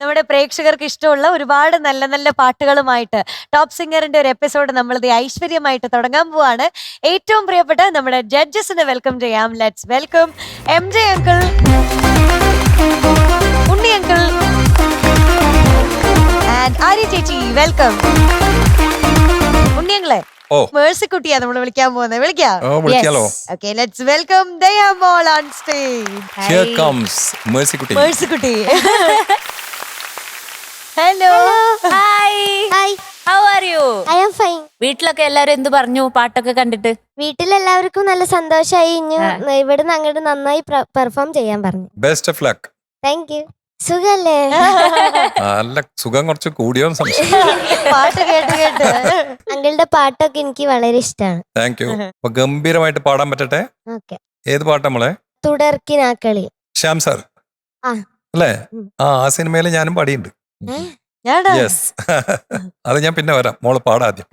നമ്മുടെ പ്രേക്ഷകർക്ക് ഇഷ്ടമുള്ള ഒരുപാട് നല്ല നല്ല പാട്ടുകളുമായിട്ട് ടോപ്പ് സിംഗറിന്റെ ഒരു എപ്പിസോഡ് നമ്മളിത് ഐശ്വര്യമായിട്ട് തുടങ്ങാൻ പോവാണ്. ഏറ്റവും പ്രിയപ്പെട്ട നമ്മുടെ ജഡ്ജസിനെ വെൽക്കം ചെയ്യാം. Let's welcome MJ uncle, Unni uncle and Arya ചേച്ചി. വെൽക്കം. ഉണ്ണിയങ്ങളെ മേഴ്സിക്കുട്ടിയാ നമ്മൾ വിളിക്കാൻ പോകുന്നത്. വിളിക്കാലോ? ഓക്കെ, ലെറ്റ്സ് വെൽക്കം ദയാമോൾ on stage. Here comes Mercykutty. Mercykutty. Hello. Hi. Hi. How are you? I am fine. വീട്ടിലൊക്കെ എല്ലാരും എന്ത് പറഞ്ഞു പാട്ടൊക്കെ കണ്ടിട്ട്? വീട്ടിലെല്ലാവർക്കും നല്ല സന്തോഷമായി. ഇവിടുന്ന് അങ്ങോട്ട് നന്നായി പെർഫോം ചെയ്യാൻ പറഞ്ഞു. Best of luck. Thank you. സുഖല്ലേ? നല്ല സുഖം കുറച്ച് കൂടിയോ സംശയം. പാട്ട് കേട്ട് കേട്ട് അങ്കിളുടെ പാട്ടൊക്കെ എനിക്ക് വളരെ ഇഷ്ടമാണ്. Thank you. അപ്പൊ ഗംഭീരമായിട്ട് പാടാൻ പറ്റട്ടെ. ഓക്കെ. ഏത് പാട്ടാ നമ്മളെ? തുടർക്കിനാക്കളി. ശ്യാം സാർ ആ. അല്ലേ? ആ സിനിമയിൽ ഞാനും പാടിയുണ്ട്. യെസ്. അത് ഞാൻ പിന്നെ വരാം. മോള് പാടാദ്യം.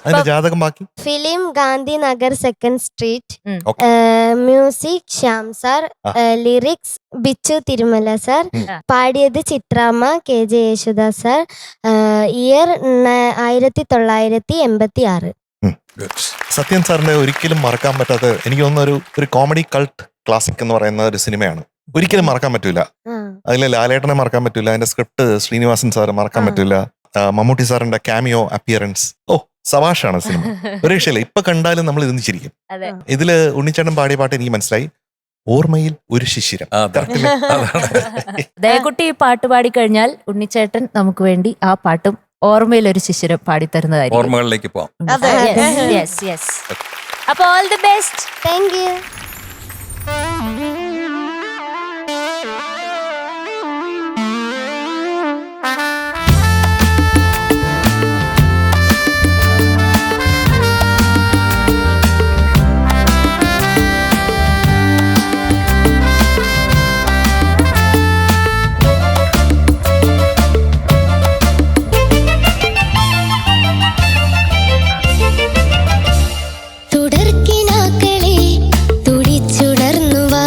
അതിന്റെ ജാതകം ബാക്കി. Film Gandhi Nagar second street. Okay. Music Shyam sir. Lyrics Bichu Thirumala sir. പാടിയത് ചിത്രാമ്മ, KJ Yesudas sir. Year 1986. Good. Sathyan സാറിന്റെ ഒരിക്കലും മറക്കാൻ പറ്റാത്ത, എനിക്ക് തോന്നുന്ന ഒരു കോമഡി കൾട്ട് ക്ലാസിക് എന്ന് പറയുന്ന ഒരു സിനിമയാണ്. ഒരിക്കലും മറക്കാൻ പറ്റൂല. അതിലെ ലാലേട്ടനെ മറക്കാൻ പറ്റൂല. അതിന്റെ സ്ക്രിപ്റ്റ് ശ്രീനിവാസൻ സാർ മറക്കാൻ പറ്റൂല. മമ്മൂട്ടി സാറിന്റെ ക്യാമിയോ അപ്പിയറൻസ്. ഓ സവാഷാണ് സിനിമ. ഒരു രക്ഷയില്ല. ഇപ്പൊ കണ്ടാലും നമ്മൾ ഇതൊന്ന് ചിരിക്കും. ഇതില് ഉണ്ണിച്ചേട്ടൻ പാടിയ പാട്ട് എനിക്ക് മനസ്സിലായി. ഓർമ്മയിൽ ഒരു ശിശിരം. ദയക്കുട്ടി പാട്ട് പാടിക്കഴിഞ്ഞാൽ ഉണ്ണിച്ചേട്ടൻ നമുക്ക് വേണ്ടി ആ പാട്ടും ഓർമ്മയിൽ ഒരു ശിശിരം പാടിത്തരുന്നതായിരിക്കും. ഓർമ്മകളിലേക്ക് പോവാം. അപ്പൊ all the best. Thank you. തുടർക്കിനാക്കളെ തുടിച്ചുടർന്നുവാ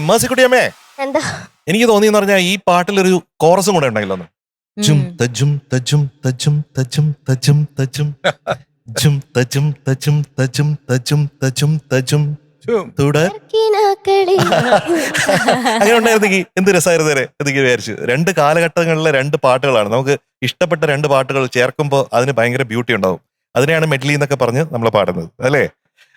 മേഴ്സിക്കുട്ടിയമ്മേ, എന്താ എനിക്ക് തോന്നിയെന്ന് പറഞ്ഞാൽ ഈ പാട്ടിലൊരു കോറസും കൂടെ ഉണ്ടെങ്കിലോ ഒന്ന്. ജും തജും തജും തജും തജും തജും തജും ജും തജും തജും തജും തജും തജും തജും തുടർ. കിനാക്കളി. അങ്ങനെ ഉണ്ടായിരുന്നെങ്കിൽ എന്ത് രസമായിരുന്നേരെ എന്നൊക്കെ വിചാരിച്ചു. 2 കാലഘട്ടങ്ങളിലെ 2 പാട്ടുകളാണ്. നമുക്ക് ഇഷ്ടപ്പെട്ട 2 പാട്ടുകൾ ചേർക്കുമ്പോൾ അതിന് ഭയങ്കര ബ്യൂട്ടി ഉണ്ടാവും. അതിനെയാണ് മെഡ്ലി എന്നൊക്കെ പറഞ്ഞ് നമ്മൾ പാടുന്നത് അല്ലേ.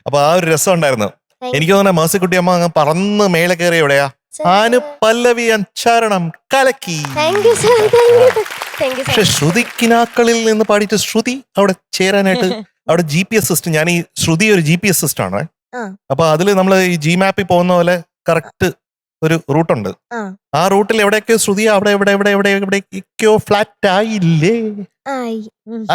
അപ്പൊ ആ ഒരു രസം ഉണ്ടായിരുന്നു. എനിക്ക് തോന്നുന്ന മേഴ്സിക്കുട്ടിയമ്മ അങ്ങ് പറന്ന് മേലെ കയറി എവിടെയാ ആന് പല്ലവി അഞ്ചാരണം കലക്കി. Thank you sir, thank you, thank you പക്ഷെ സർ. ശ്രുതിക്കിനാക്കളിൽ നിന്ന് പാടിയിട്ട് ശ്രുതി അവിടെ ചേരാനായിട്ട് അവിടെ GPS സിസ്റ്റം, ഞാൻ ഈ ശ്രുതി ഒരു GPS സിസ്റ്റം ആണ്. ആ. അപ്പൊ അതില് നമ്മൾ ഈ ജി മാപ്പിൽ പോകുന്ന പോലെ കറക്റ്റ് ഒരു റൂട്ടുണ്ട്. ആ. ആ റൂട്ടിൽ എവിടെയൊക്കെയോ ശ്രുതി അവിടെ എവിടെയൊക്കെയോ ഫ്ലാറ്റ് ആയില്ലേ. ആയി.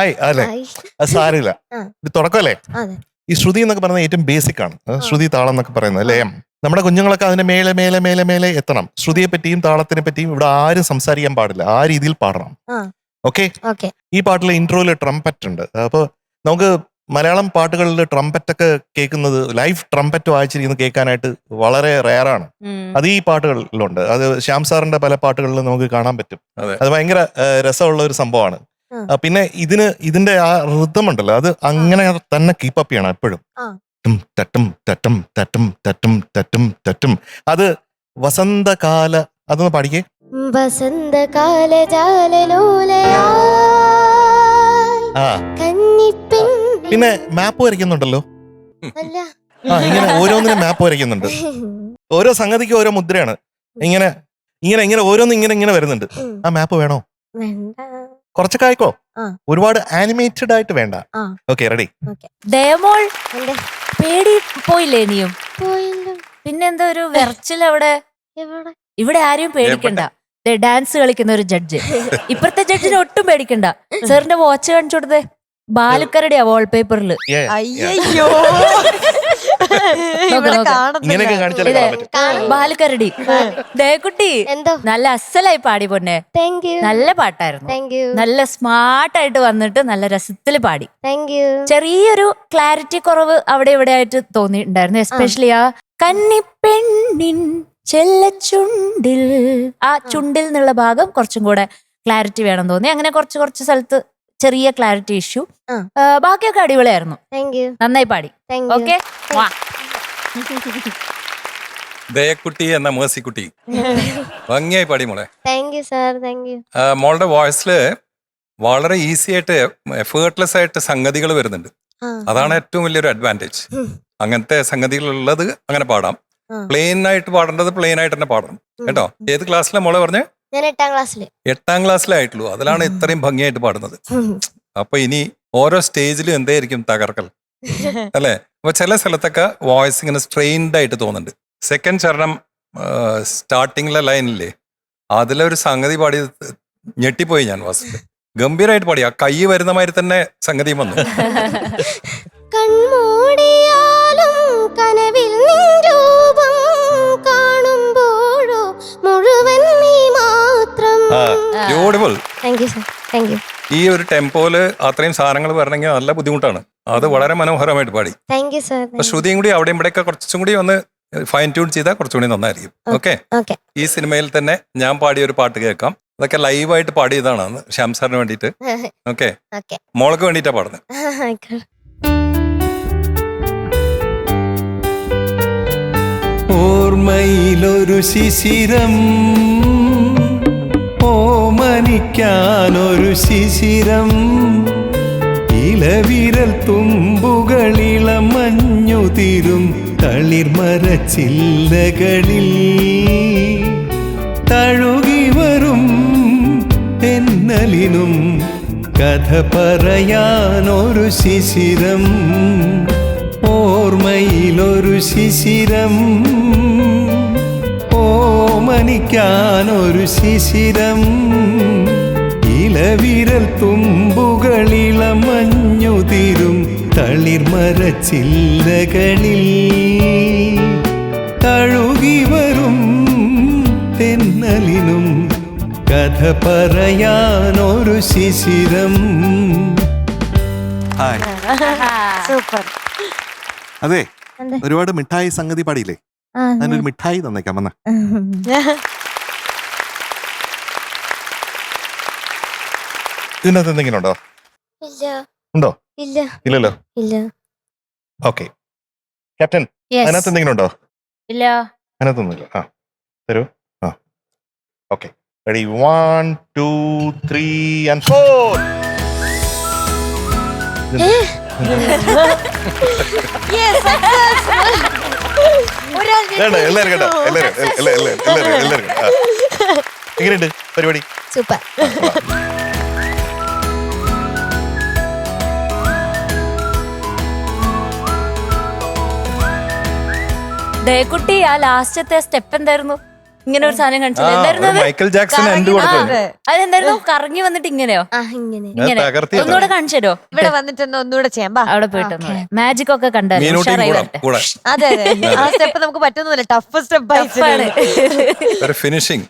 ആയി അല്ലെ, ആയി. അത് സാരില്ല. ആ. ഇത് തുടക്കമല്ലേ. അതെ. ഈ ശ്രുതി എന്നൊക്കെ പറയുന്നത് ഏറ്റവും ബേസിക് ആണ്. ശ്രുതി താളം എന്നൊക്കെ പറയുന്നത് ലയം. നമ്മുടെ കുഞ്ഞുങ്ങളൊക്കെ അതിന്റെ മേലെ മേലെ മേലെ മേലെ എത്തണം. ശ്രുതിയെ പറ്റിയും താളത്തിനെ പറ്റിയും ഇവിടെ ആരും സംസാരിക്കാൻ പാടില്ല. ആ രീതിയിൽ പാടണം. ആ. ഓക്കെ. ഓക്കെ. ഈ പാട്ടിലെ ഇൻട്രോയില് ട്രംപറ്റ് ഉണ്ട്. അപ്പൊ നമുക്ക് മലയാളം പാട്ടുകളിൽ ട്രംപറ്റ് ഒക്കെ കേൾക്കുന്നത്, ലൈവ് ട്രംപറ്റ് വായിച്ചിരിക്കുന്നത് കേൾക്കാനായിട്ട് വളരെ റെയറാണ്. അത് ഈ പാട്ടുകളിലുണ്ട്. അത് ശ്യാം സാറിന്റെ പല പാട്ടുകളിലും നമുക്ക് കാണാൻ പറ്റും. അതെ. അത് ഭയങ്കര രസമുള്ള ഒരു സംഭവമാണ്. പിന്നെ ഇതിന്റെ ആ ഋതം ഉണ്ടല്ലോ, അത് അങ്ങനെ തന്നെ കീപ്പപ്പ് ചെയ്യണം എപ്പോഴും. തട്ടും തട്ടും തട്ടും തട്ടും തട്ടും തട്ടും. അത് വസന്തകാല, അതൊന്ന് പാടിക്കേ. വസന്തകാല ജാലലോലയാ ആ, കന്നിപ്പെൺ. പിന്നെ മാപ്പ് വരയ്ക്കുന്നുണ്ടല്ലോ. അല്ല. ഇങ്ങനെ ഓരോന്നിനും മാപ്പ് വരയ്ക്കുന്നുണ്ട്. ഓരോ സംഗതിക്ക് ഓരോ മുദ്രയാണ്. ഇങ്ങനെ ഇങ്ങനെ ഇങ്ങനെ ഓരോന്നും ഇങ്ങനെ വരുന്നുണ്ട്. ആ മാപ്പ് വേണോ? വേണ്ട. കുറച്ചൊക്കെ ആയിക്കോ. ആ. ഒരുപാട് ആനിമേറ്റഡ് ആയിട്ട് വേണ്ട. ആ. Okay, ready. ദയമോൾ എന്റെ പേടി പോയില്ലേ നീയും? പോയല്ലോ. പിന്നെന്താ ഒരു വെറച്ചിൽ അവിടെ? എവിടെ? ഇവിടെ ആരെയും പേടിക്കണ്ട. ഡാൻസ് കളിക്കുന്ന ഒരു ജഡ്ജ്. ഇപ്പഴത്തെ ജഡ്ജിനെ ഒട്ടും പേടിക്കണ്ട. സാറിന്റെ വാച്ച് കാണിച്ചു കൊടുത്തേ. ബാലുക്കരടിയാ വാൾപേപ്പറിൽ. അയ്യോ ഇവിടെ ഇങ്ങനെയൊക്കെ കാണുന്നില്ല. കാണിച്ചാലേ കാണാൻ പറ്റും. ബാലുക്കരടി. ദയക്കുട്ടി എന്തോ. നല്ല അസലായി പാടി പൊന്നെ. Thank you. നല്ല പാട്ടായിരുന്നു. Thank you. നല്ല സ്മാർട്ടായിട്ട് വന്നിട്ട് നല്ല രസത്തിൽ പാടി. Thank U. ചെറിയൊരു ക്ലാരിറ്റി കുറവ് അവിടെ ഇവിടെ ആയിട്ട് തോന്നിയിട്ടുണ്ടായിരുന്നു. എസ്പെഷ്യലി ആ കന്നിപ്പെണ്ണിൻ ചെല്ലച്ചുണ്ടിൽ, ആ ചുണ്ടിൽ നിന്നുള്ള ഭാഗം കുറച്ചും കൂടെ ക്ലാരിറ്റി വേണം തോന്നി. അങ്ങനെ കുറച്ച് സ്ഥലത്ത് ചെറിയ ക്ലാരിറ്റി ഇഷ്യൂ. ബാക്കിയൊക്കെ അടിപൊളിയായിരുന്നു. Thank you. നന്നായി പാടി. Thank U. ഓക്കെ. ദയക്കുട്ടി എന്ന മേഴ്സിക്കുട്ടി ഭംഗിയായി പാടി മോളെ. Thank you sir, thank you. മോളുടെ വോയിസില് വളരെ ഈസി ആയിട്ട് എഫേർട്ട്ലെസ് ആയിട്ട് സംഗതികൾ വരുന്നുണ്ട്. അതാണ് ഏറ്റവും വലിയൊരു അഡ്വാൻറ്റേജ്. അങ്ങനത്തെ സംഗതികളുള്ളത് അങ്ങനെ പാടാം. പ്ലെയിൻ ആയിട്ട് പാടേണ്ടത് പ്ലെയിൻ ആയിട്ട് തന്നെ പാടണം കേട്ടോ. ഏത് ക്ലാസ്സിലെ മോളെ പറഞ്ഞേ? ഞാൻ 8ാം ക്ലാസ്സില്. 8ാം ക്ലാസ്സിലായിട്ടുള്ളൂ. അതിലാണ് ഇത്രയും ഭംഗിയായിട്ട് പാടുന്നത്. അപ്പൊ ഇനി ഓരോ സ്റ്റേജിലും എന്തായിരിക്കും തകർക്കൽ അല്ലെ. അപ്പൊ ചില സ്ഥലത്തൊക്കെ വോയിസ് ഇങ്ങനെ സ്ട്രെയിൻഡ് ആയിട്ട് തോന്നുന്നുണ്ട്. സെക്കൻഡ് ചരണം സ്റ്റാർട്ടിങ്ങിലെ ലൈനില്ലേ, അതിലൊരു സംഗതി പാടി ഞെട്ടിപ്പോയി ഞാൻ. വാസ്തു ഗംഭീരമായിട്ട് പാടി. ആ കൈ വരുന്ന മാതിരി തന്നെ സംഗതിയും വന്നു. കൺമൂടിയാലും കനവിൽ നിൻ രൂപം കാണുമ്പോഴോ മുഴുവൻ നീ മാത്രം. Beautiful. Thank you sir, thank you. ഈ ഒരു ടെമ്പോയില് അത്രയും സാധനങ്ങൾ വരണമെങ്കിൽ നല്ല ബുദ്ധിമുട്ടാണ്. അത് വളരെ മനോഹരമായിട്ട് പാടി. Thank you sir. അപ്പൊ ശ്രുതിയും കൂടി അവിടെയും ഇവിടെയൊക്കെ കുറച്ചും കൂടി ഒന്ന് ഫൈൻ ട്യൂൺ ചെയ്താൽ കുറച്ചുകൂടി നന്നായിരിക്കും. ഓക്കെ. ഓക്കെ. ഈ സിനിമയിൽ തന്നെ ഞാൻ പാടിയ ഒരു പാട്ട് കേൾക്കാം. അതൊക്കെ ലൈവായിട്ട് പാടിയതാണ് ശ്യാം സാറിന് വേണ്ടിയിട്ട്. ഓക്കെ. ഓക്കെ. മോൾക്ക് വേണ്ടിയിട്ടാ പാടുന്നത്. ആയിക്കോട്ടെ. ഓർമ്മയിലൊരു ശിശിരം, ഓമനിക്കാനൊരു ശിശിരം, ഇലവിരൽ തുമ്പുകളിളം മഞ്ഞുതിരും തളിർമരച്ചില്ലകളിൽ തഴുകി വരും തെന്നലിനും കഥ പറയാനൊരു ശിശിരം. ഓർമ്മയിലൊരു ശിശിരം, ഓമനിക്കാനൊരു ശിശിരം, ഇലവിരൽ തുമ്പുകളിളം മഞ്ഞുതിരും തളിർമരച്ചില്ലകളിൽ തഴുകി വരും തെന്നലിനും കഥ പറയാനൊരു ശിശിരം. ഹായ്. സൂപ്പർ. അതെ, എന്താ? ഒരുപാട് മിഠായി സംഗതി പാടിയില്ലേ? അതിനൊരു മിഠായി തന്നേക്കാം വന്ന. ഇതിനകത്ത് എന്തെങ്കിലും ഉണ്ടോ? ഇല്ല. ഉണ്ടോ? ഇല്ല. ഇല്ലല്ലോ. ഇല്ല. ഓക്കെ ക്യാപ്റ്റൻ, അതിനകത്ത് എന്തെങ്കിലും ഉണ്ടോ? ഇല്ല. അതിനകത്തൊന്നുമില്ല. ആ തരൂ. ആ okay ready. 1 2 3 and 4. Yes, successful. ഒരാൾ എല്ലാവരും കേട്ടോ, എല്ലാവരും. എങ്ങനെയുണ്ട് പരിപാടി? സൂപ്പർ. ദേക്കുട്ടി ആ ലാസ്റ്റത്തെ സ്റ്റെപ്പ് എന്തായിരുന്നു? ഇങ്ങനെ ഒരു സാധനം കാണിച്ചില്ല, ആ, എന്തായിരുന്നു ഒരു അത്? മൈക്കിൾ ജാക്സൺ എൻഡ് കൊടുത്തു. അതെന്തായിരുന്നു? കറങ്ങി വന്നിട്ട് ഇങ്ങനെയോ? ഇങ്ങനെ. ഇങ്ങനെ തകർത്തിയതാ. ഒന്നുകൂടെ കാണിച്ചു തരുമോ? ഇവിടെ വന്നിട്ടൊന്ന് ഒന്നുകൂടെ ചെയ്യാം. ബാ. അവിടെ പോയിട്ട് മാജിക് ഒക്കെ കണ്ടു. മീനൂട്ടിയും കൂടെ അതെ അതെ, ആ സ്റ്റെപ്പ് നമുക്ക് പറ്റുന്നില്ല. ടഫ് സ്റ്റെപ്പ് ഒരു ഫിനിഷിംഗ്.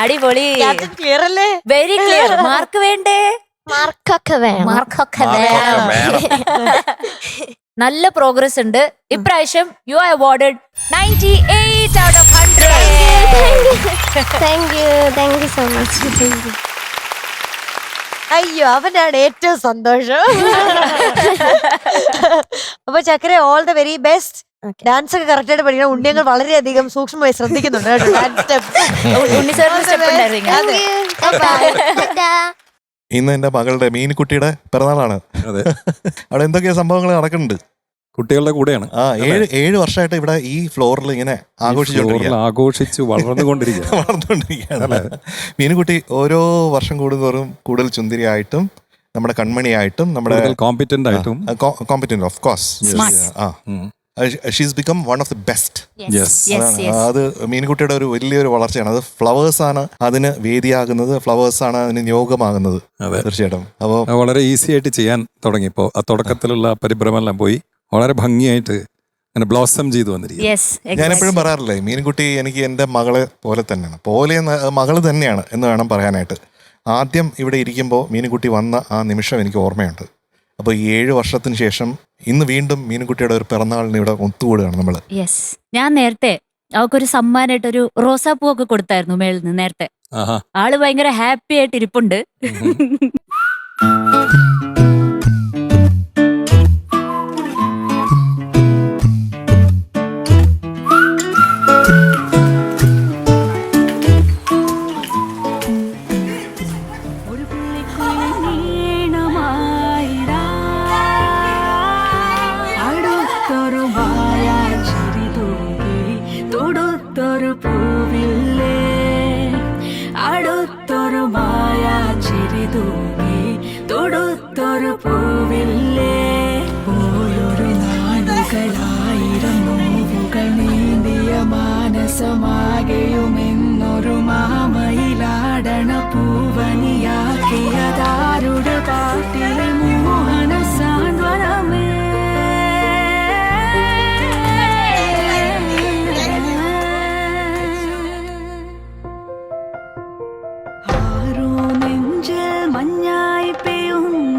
അടിപൊളി, ക്ലിയർ അല്ലേ? Very clear. മാർക്ക് വേണ്ടേ? മാർക്കൊക്കെ വേണം. മാർക്കൊക്കെ വേണം. നല്ല പ്രോഗ്രസ് ഉണ്ട് ഇപ്രാവശ്യം. You are awarded 98 out of 100. Thank you so much. അയ്യോ, അവനാണ് ഏറ്റവും സന്തോഷം. അപ്പൊ ചക്കര, all the very best. Dance ഒക്കെ കറക്റ്റ് ആയിട്ട് പഠിക്കണം. ഉണ്ണിയങ്ങൾ വളരെയധികം സൂക്ഷ്മമായി ശ്രദ്ധിക്കുന്നുണ്ട് കേട്ടോ ഡാൻസ് സ്റ്റെപ്പ്. ഇന്ന് എന്റെ മകളുടെ മീൻകുട്ടിയുടെ പിറന്നാളാണ്. അതെ, അവിടെ എന്തൊക്കെയാ സംഭവങ്ങൾ നടക്കുന്നുണ്ട്. കുട്ടികളുടെ കൂടെയാണ്. 7 വർഷമായിട്ട് ഇവിടെ ഈ ഫ്ലോറിൽ ഇങ്ങനെ ആഘോഷിച്ച് വളർന്നുകൊണ്ടിരിക്കുകയാണ്. മീനുകുട്ടി ഓരോ വർഷം കൂടുന്തോറും കൂടുതൽ ചുന്ദരിയായിട്ടും നമ്മുടെ കൺമണിയായിട്ടും നമ്മുടെ കോമ്പറ്റന്റ് ആയിട്ടും competent of course. She's become one of the best. അത് മീൻകുട്ടിയുടെ ഒരു വലിയൊരു വളർച്ചയാണ്. അത് ഫ്ലവേഴ്സ് ആണ് അതിന് വേദിയാകുന്നത്, ഫ്ലവേഴ്സ് ആണ് അതിന് നിയോഗമാകുന്നത്. തീർച്ചയായിട്ടും. അപ്പോൾ വളരെ ഈസി ആയിട്ട് ചെയ്യാൻ തുടങ്ങിയപ്പോ ആ തുടക്കത്തിലുള്ള പരിഭ്രമെല്ലാം പോയി വളരെ ഭംഗിയായിട്ട് അങ്ങനെ ബ്ലോസം ചെയ്തു വന്നിരിക്കും. ഞാനെപ്പോഴും പറയാറില്ലേ, മീൻകുട്ടി എനിക്ക് എൻ്റെ മകളെ പോലെ തന്നെയാണ്, മകള് തന്നെയാണ് എന്ന് വേണം പറയാനായിട്ട്. ആദ്യം ഇവിടെ ഇരിക്കുമ്പോൾ മീനുകുട്ടി വന്ന ആ നിമിഷം എനിക്ക് ഓർമ്മയുണ്ട്. അപ്പോൾ ഈ 7 വർഷത്തിന് ശേഷം ഇന്ന് വീണ്ടും മീനുകുട്ടിയുടെ ഒരു പിറന്നാളിന് ഇവിടെ ഒത്തുകൂടുകയാണ് നമ്മൾ. ഞാൻ നേരത്തെ അവക്കൊരു സമ്മാനമായിട്ടൊരു റോസാപ്പൂ ഒക്കെ കൊടുത്തായിരുന്നു മേളിൽ നിന്ന് നേരത്തെ. ആള് ഭയങ്കര ഹാപ്പി ആയിട്ട് ഇരിപ്പുണ്ട്. മാനസമാകെയുമെന്നൊരു മാമയിലാടണ പൂവനിയാക്കിയതാരുടെ പാട്ടിലെ മോഹന സാന്ത്വനമേ. ആരോ നെഞ്ചിൽ മഞ്ഞായി പെയ്യുന്ന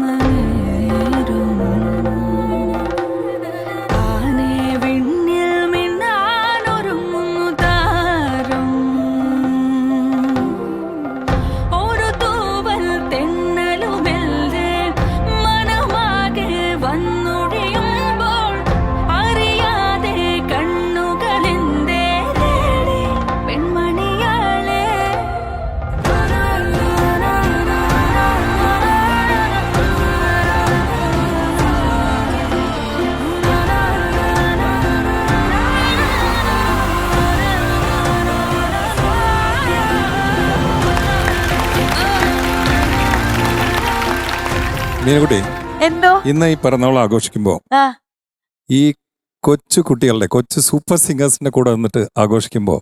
മീനുകുട്ടി, എന്തോ ഇന്ന് ഈ പിറന്നാൾ ആഘോഷിക്കുമ്പോ ഈ കൊച്ചു കുട്ടികളുടെ കൊച്ചു സൂപ്പർ സിംഗേഴ്സിന്റെ കൂടെ വന്നിട്ട് ആഘോഷിക്കുമ്പോ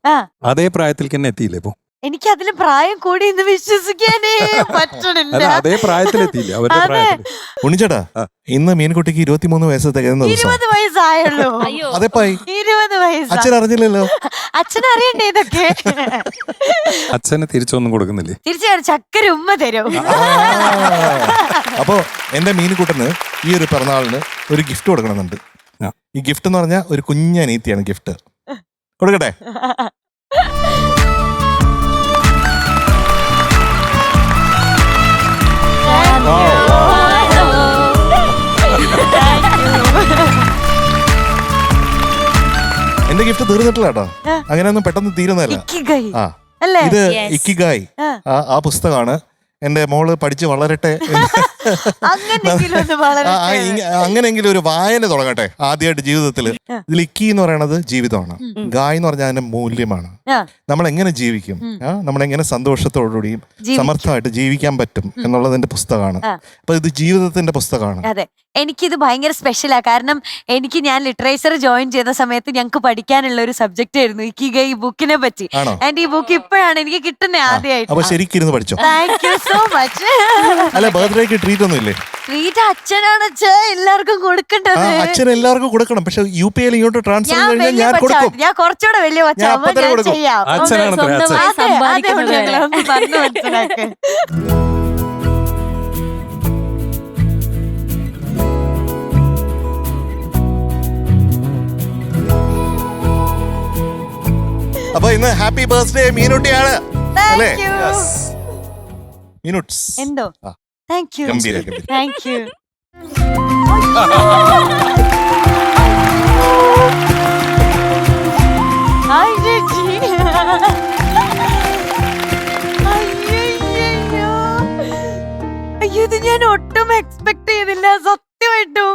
അതേ പ്രായത്തിൽ തന്നെ എത്തിയില്ലേ ഇപ്പൊ? എനിക്ക് അതില് പ്രായം കൂടി എന്ന് വിശ്വസിക്കാനേ പറ്റണില്ല. അല്ല, അതേ പ്രായത്തിലെത്തിയില്ല അവരുടെ അതെ. പ്രായത്തിൽ. ഉണ്ണിച്ചേട്ടാ ഇന്ന് മീൻകുട്ടിക്ക് 23 വയസ്സ് തികയുന്ന ദിവസം 20 വയസ്സായുള്ളൂ. അയ്യോ. അതെപ്പായി 20 വയസ്സ്. അച്ഛൻ അറിഞ്ഞില്ലല്ലോ. അച്ഛനറിയണ്ടേ ഇതൊക്കെ? അച്ഛന് തിരിച്ചൊന്നും കൊടുക്കുന്നില്ലേ? തീർച്ചയായും ചക്കര ഉമ്മ തരും. അപ്പോ എന്റെ മീൻകുട്ടന് ഈ ഒരു പിറന്നാളിന് ഒരു ഗിഫ്റ്റ് കൊടുക്കണമെന്നുണ്ട്. ആ. ഈ ഗിഫ്റ്റ് എന്ന് പറഞ്ഞാൽ ഒരു കുഞ്ഞനീത്തിയാണ് ഗിഫ്റ്റ്. കൊടുക്കട്ടെ? എന്റെ ഗിഫ്റ്റ് തീർന്നിട്ടില്ല കേട്ടോ. അങ്ങനെയൊന്നും പെട്ടെന്ന് തീരുന്നതല്ല. ഇക്കിഗൈ ആ അല്ലേ? ഇത് Yes. ഇക്കിഗായ് ആ. ആ പുസ്തകമാണ്. എന്റെ മോള് പഠിച്ച് വളരട്ടെ. അങ്ങനെയെങ്കിലും ഒന്ന് വളരെ അങ്ങനെയെങ്കിലും ഒരു വായന തുടങ്ങട്ടെ ആദ്യമായിട്ട് ജീവിതത്തില്. ഇതിൽ ഇക്കി എന്ന് പറയുന്നത് ജീവിതമാണ്, ഗായ് എന്ന് പറഞ്ഞാൽ അതിന്റെ മൂല്യമാണ്. ആ. നമ്മൾ എങ്ങനെ ജീവിക്കും, നമ്മളെങ്ങനെ സന്തോഷത്തോടുകൂടിയും ജീവിക്കും. സമർത്ഥമായിട്ട് ജീവിക്കാൻ പറ്റും എന്നുള്ളതിന്റെ പുസ്തകമാണ്. ആ. അപ്പൊ ഇത് ജീവിതത്തിന്റെ പുസ്തകമാണ്. അതെ, എനിക്കിത് ഭയങ്കര സ്പെഷ്യലാ. കാരണം ഞാൻ ലിറ്ററേച്ചർ ജോയിൻ ചെയ്ത സമയത്ത് ഞങ്ങൾക്ക് പഠിക്കാനുള്ള ഒരു സബ്ജക്റ്റ് ആയിരുന്നു ഇക്കിഗൈ ഈ ബുക്കിനെ പറ്റി. ആണോ? ആൻഡ് ഈ ബുക്ക് ഇപ്പോഴാണ് എനിക്ക് കിട്ടുന്നത് ആദ്യമായിട്ട്. അപ്പൊ ശരിക്കിരുന്ന് പഠിച്ചോ. Thank you so much. അല്ല, ബർത്ത്ഡേക്ക് ട്രീറ്റ് ഒന്നും ഇല്ലേ? ട്രീറ്റ് അച്ഛനാണ് എല്ലാവർക്കും കൊടുക്കേണ്ടത്. അച്ഛൻ എല്ലാവർക്കും കൊടുക്കണം. പക്ഷെ UPL ഇങ്ങോട്ട് ട്രാൻസ്ഫർ ഞാൻ കഴിഞ്ഞാൽ വലിയ ഞാൻ കൊടുക്കും. കൊച്ചാ, ഞാൻ കുറച്ചുകൂടെ വലിയ ഞാൻ കൊച്ചാകുമ്പോ അപ്പത്തന്നെ ഞാൻ കൊടുക്കും. ചെയ്യാം. അച്ഛനാണ് അത്രേ, അച്ഛൻ. സ്വന്തമായി അതെ, സമ്പാദിക്കുന്നത് അതുകൊണ്ട് വരെ. ഞങ്ങളൊന്ന് പറഞ്ഞു മനസ്സിലാക്ക്. അപ്പൊ ഇന്ന് ഹാപ്പി ബർത്ത്ഡേ മീനുട്ടിയാണ് അല്ലേ? Thank you. മീനുട്സ്. എന്തോ ആ. താങ്ക് യു ഗംഭീര, ഗംഭീര. Thank you. ഹായ് ചേച്ചി. അയ്യയ്യയ്യോ. അയ്യോ, ഇത് ഞാൻ ഒട്ടും എക്സ്പെക്ട് ചെയ്തില്ല സത്യമായിട്ടും.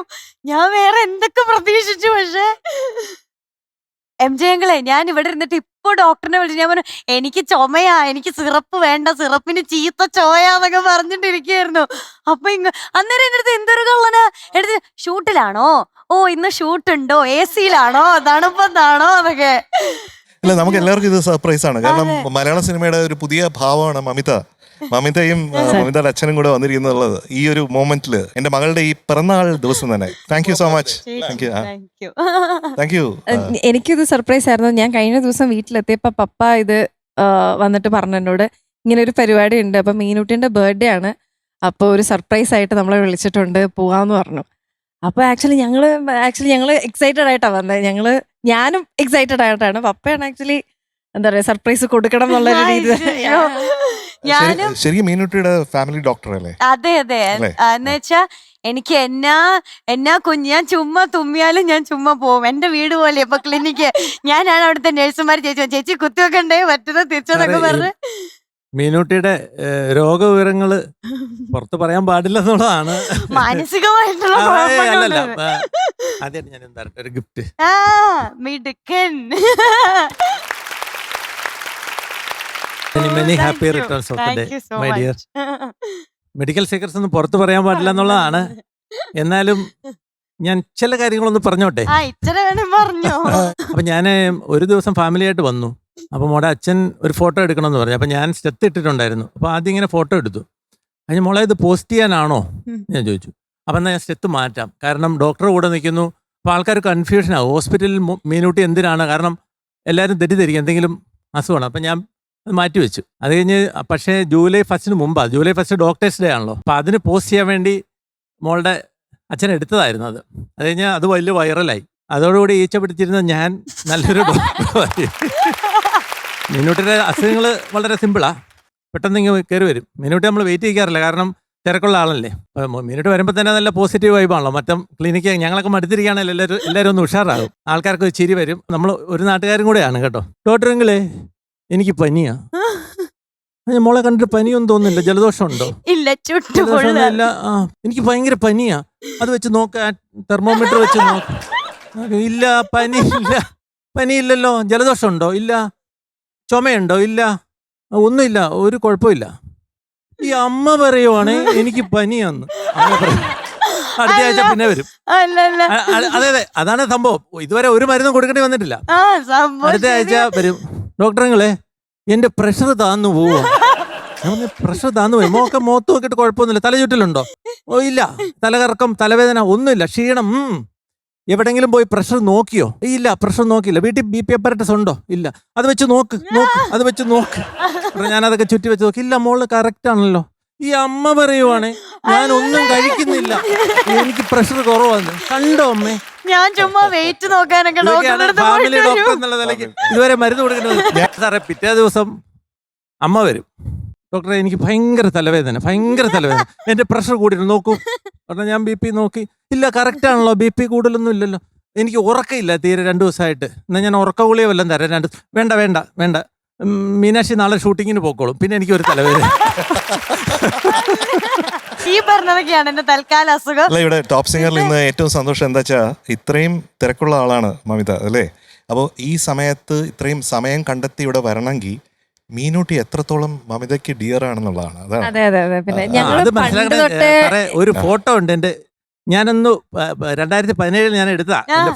ഞാൻ വേറെ എന്തൊക്കെ പ്രതീക്ഷിച്ചു. പക്ഷെ MJ ഞാൻ ഇവിടെ ഇരുന്നിട്ട് ഇപ്പൊ ഡോക്ടറിനെ വിളിച്ചു. ഞാൻ പറഞ്ഞു എനിക്ക് ചുമയാ, എനിക്ക് സിറപ്പ് വേണ്ട, സിറപ്പിന് ചീത്ത ചോയാന്നൊക്കെ പറഞ്ഞിട്ടിരിക്കുകയായിരുന്നു. അപ്പൊ അന്നേരം എന്റെ അടുത്ത് എന്തൊരു കള്ളനാ എടുത്ത്, ഷൂട്ടിലാണോ? ഓ ഇന്ന് ഷൂട്ടുണ്ടോ? AC-ലാണോ? തണുപ്പത്താണോ? അതൊക്കെ. അല്ല, നമുക്ക് എല്ലാവർക്കും ഇത് സർപ്രൈസ് ആണ്. കാരണം മലയാള സിനിമയുടെ ഒരു പുതിയ ഭാവമാണ് മമിത. മമിതയും മമിതയുടെ അച്ഛനും കൂടെ വന്നിരിക്കുന്നുള്ളത് ഈ ഒരു മൊമെന്റില്, എന്റെ മകളുടെ ഈ പിറന്നാൾ ദിവസം തന്നെ. Thank you so much. Thank you. Thank you. Thank you. എനിക്കിത് സർപ്രൈസ് ആയിരുന്നു. ഞാൻ കഴിഞ്ഞ ദിവസം വീട്ടിലെത്തിയപ്പോ പപ്പ ഇത് വന്നിട്ട് പറഞ്ഞു എന്നോട് ഇങ്ങനെ ഒരു പരിപാടി ഉണ്ട്, അപ്പൊ മീനുട്ടിന്റെ ബർത്ത്ഡേ ആണ്, അപ്പൊ ഒരു സർപ്രൈസ് ആയിട്ട് നമ്മളെ വിളിച്ചിട്ടുണ്ട്, പോവാന്ന് പറഞ്ഞു. അപ്പൊ ആക്ച്വലി ഞങ്ങള് എക്സൈറ്റഡ് ആയിട്ടാ വന്നത്. ഞാനും എക്സൈറ്റഡ് ആയിട്ടാണ്. പപ്പയാണ് ആക്ച്വലി എന്താ പറയാ സർപ്രൈസ് കൊടുക്കണം എന്നുള്ള രീതി. അയ്യോ. ഞാനും ശരിക്കും മീനുട്ടിയുടെ ഫാമിലി ഡോക്ടർ അല്ലേ? അതെ അതെ. അല്ലേ? എന്നുവെച്ചാ എനിക്ക് എന്നാ കുഞ്ഞ്, ഞാൻ ചുമ്മാ തുമ്മിയാലും ഞാൻ ചുമ്മാ പോവും. എന്റെ വീട് പോലെ ഇപ്പൊ ക്ലിനിക്ക്. ഞാനാണ് അവിടുത്തെ നഴ്സുമാർ ചേച്ചി കുത്തിവെക്കണ്ടേ പറ്റുന്നത് തിരിച്ചതൊക്കെ പറഞ്ഞ്. മീനൂട്ടിയുടെ രോഗവിവരങ്ങള് പുറത്ത് പറയാൻ പാടില്ല എന്നുള്ളതാണ്. മാനസികമായിട്ടുള്ള അല്ലല്ല, കുഴപ്പങ്ങളുണ്ട്. ആദ്യം ഞാൻ എന്താ ഒരു ഗിഫ്റ്റ്. ആ മിടുക്കൻ. Many happy returns of the day Thank you so my dear. much. Medical secrets ഒന്നും പുറത്ത് പറയാൻ പാടില്ല എന്നുള്ളതാണ്. എന്നാലും ഞാൻ ചില കാര്യങ്ങളൊന്ന് പറഞ്ഞോട്ടെ. ആ ഇച്ചിരി വേണം പറഞ്ഞോ. അപ്പൊ ഞാൻ ഒരു ദിവസം ഫാമിലി ആയിട്ട് വന്നു. അപ്പൊ മോളെ അച്ഛൻ ഒരു ഫോട്ടോ എടുക്കണമെന്ന് പറഞ്ഞു. അപ്പൊ ഞാൻ സ്റ്റെത്ത് ഇട്ടിട്ടുണ്ടായിരുന്നു. അപ്പൊ ആദ്യം ഇങ്ങനെ ഫോട്ടോ എടുത്തു. അതിന് മോളെ ഇത് പോസ്റ്റ് ചെയ്യാനാണോ ഞാൻ ചോദിച്ചു. അപ്പം എന്നാൽ ഞാൻ സ്റ്റെത്ത് മാറ്റാം, കാരണം ഡോക്ടർ കൂടെ നിൽക്കുന്നു. അപ്പോൾ ആൾക്കാർ കൺഫ്യൂഷനാകും ഹോസ്പിറ്റലിൽ മീനൂട്ടി എന്തിനാണ്, കാരണം എല്ലാവരും തെറ്റിദ്ധരിക്കും എന്തെങ്കിലും അസുഖമാണ്. അപ്പം ഞാൻ അത് മാറ്റി വെച്ചു. അത് കഴിഞ്ഞ് പക്ഷേ ജൂലൈ 1 മുമ്പാണ്. ജൂലൈ 1 ഡോക്ടേഴ്സ് ഡേ ആണല്ലോ. അപ്പം അതിന് പോസ്റ്റ് ചെയ്യാൻ വേണ്ടി മോളുടെ അച്ഛൻ എടുത്തതായിരുന്നു അത്. അത് കഴിഞ്ഞ് അത് വലിയ വൈറലായി. അതോടുകൂടി ഈച്ച പിടിച്ചിരുന്ന ഞാൻ നല്ലൊരു ഡോക്ടറായി. മീനൂട്ടിയുടെ അസുഖങ്ങൾ വളരെ സിമ്പിളാണ്, പെട്ടെന്ന് ഇങ്ങനെ കയറി വരും. മീനൂട്ടി നമ്മൾ വെയിറ്റ് ചെയ്യാറില്ല, കാരണം തിരക്കുള്ള ആളല്ലേ. മീനൂട്ടി വരുമ്പോൾ തന്നെ നല്ല പോസിറ്റീവ് വൈബാണല്ലോ. മറ്റം ക്ലിനിക്ക് ഞങ്ങളൊക്കെ മടുത്തിരിക്കുകയാണല്ലോ, എല്ലാവരും ഒന്ന് ഉഷാറാകും. ആൾക്കാർക്ക് ചിരി വരും. നമ്മൾ ഒരു നാട്ടുകാരും കൂടെയാണ് കേട്ടോ. ഡോക്ടറെങ്കിലേ എനിക്ക് പനിയാ. മോളെ കണ്ടിട്ട് പനിയൊന്നും തോന്നുന്നില്ല, ജലദോഷം ഉണ്ടോ? ഇല്ല, ചുട്ടുപൊള്ള. ഇല്ല. ആ എനിക്ക് ഭയങ്കര പനിയാ. അത് വെച്ച് നോക്ക, തെർമോമീറ്റർ വെച്ച് നോക്ക. ഇല്ല, പനിയില്ലല്ലോ. ജലദോഷം ഉണ്ടോ? ഇല്ല. ചുമയുണ്ടോ? ഇല്ല. ഒന്നുമില്ല, ഒരു കുഴപ്പമില്ല. ഈ അമ്മ പറയുവാണ് എനിക്ക് പനിയാന്ന്. അമ്മ പറയും. അടുത്ത ആഴ്ച പിന്നെ വരും. അതെ അതെ, അതാണ് സംഭവം. ഇതുവരെ ഒരു മരുന്നും കൊടുക്കേണ്ടി വന്നിട്ടില്ല. അടുത്ത ആഴ്ച വരും. ഡോക്ടറെങ്കിലേ എന്റെ പ്രഷർ താന്നു പോവാ. പ്രഷർ താന്നു പോയി. മുഖത്ത് നോക്കിയിട്ട് കുഴപ്പമൊന്നുമില്ല. തലചുറ്റലുണ്ടോ? ഓ ഇല്ല. തലകറക്കം, തലവേദന ഒന്നുമില്ല. ക്ഷീണം. എവിടെങ്കിലും പോയി പ്രഷർ നോക്കിയോ? ഇല്ല, പ്രഷർ നോക്കിയില്ല. വീട്ടിൽ BP അപ്പറേറ്റസ് ഉണ്ടോ? ഇല്ല. അത് വെച്ച് നോക്ക്. അത് വെച്ച് നോക്ക്. ഞാനതൊക്കെ ചുറ്റി വെച്ച് നോക്കി. ഇല്ല, മോള് കറക്റ്റ് ആണല്ലോ. ഈ അമ്മ പറയുവാണ് ഞാൻ ഒന്നും കഴിക്കുന്നില്ല, എനിക്ക് പ്രഷർ കുറവാണ്. കണ്ടോ അമ്മേ? ഞാൻ ചുമ്മാ വെയിറ്റ് നോക്കാനൊക്കെ ഫാമിലി ഡോക്ടർ എന്നുള്ള നിലയ്ക്ക് ഇതുവരെ മരുന്ന് കൊടുക്കുന്നത്. സാറേ പിറ്റേ ദിവസം അമ്മ വരും. ഡോക്ടറെ എനിക്ക് ഭയങ്കര തലവേദന. എന്റെ പ്രഷർ കൂടിയിട്ട് നോക്കൂ. പറഞ്ഞാൽ ഞാൻ BP നോക്കി. ഇല്ല, കറക്റ്റ് ആണല്ലോ, BP കൂടുതലൊന്നും ഇല്ലല്ലോ. എനിക്ക് ഉറക്കമില്ല തീരെ 2 ദിവസമായിട്ട്. എന്നാൽ ഞാൻ ഉറക്ക ഗുളിക വല്ലതും തരാം. വേണ്ട മീനാക്ഷി നാളെ ഷൂട്ടിങ്ങിന് പോക്കോളും, പിന്നെ എനിക്കൊരു തലവേദന. ഈ പറഞ്ഞതൊക്കെയാണ് എന്റെ തൽക്കാല അസുഖം. അല്ല, ഇവിടെ ടോപ്പ് സിംഗറിൽ ഇന്ന് ഏറ്റവും സന്തോഷം എന്താ വെച്ചാൽ ഇത്രയും തിരക്കുള്ള ആളാണ് മമിത അല്ലേ. അപ്പോൾ ഈ സമയത്ത് ഇത്രയും സമയം കണ്ടെത്തി ഇവിടെ വരണമെങ്കിൽ മീനൂട്ടി എത്രത്തോളം മമിതയ്ക്ക് ഡിയർ ആണെന്നുള്ളതാണ്. അതാണ്. അതെ അതെ അതെ. പിന്നെ അത് ഞങ്ങള് പണ്ട് മനസ്സിലാക്കണേ. തൊട്ടേ സാറേ ഒരു ഫോട്ടോ ഉണ്ട് എന്റെ. ഞാനൊന്ന് 2017 ഞാൻ എടുത്താ എന്റെ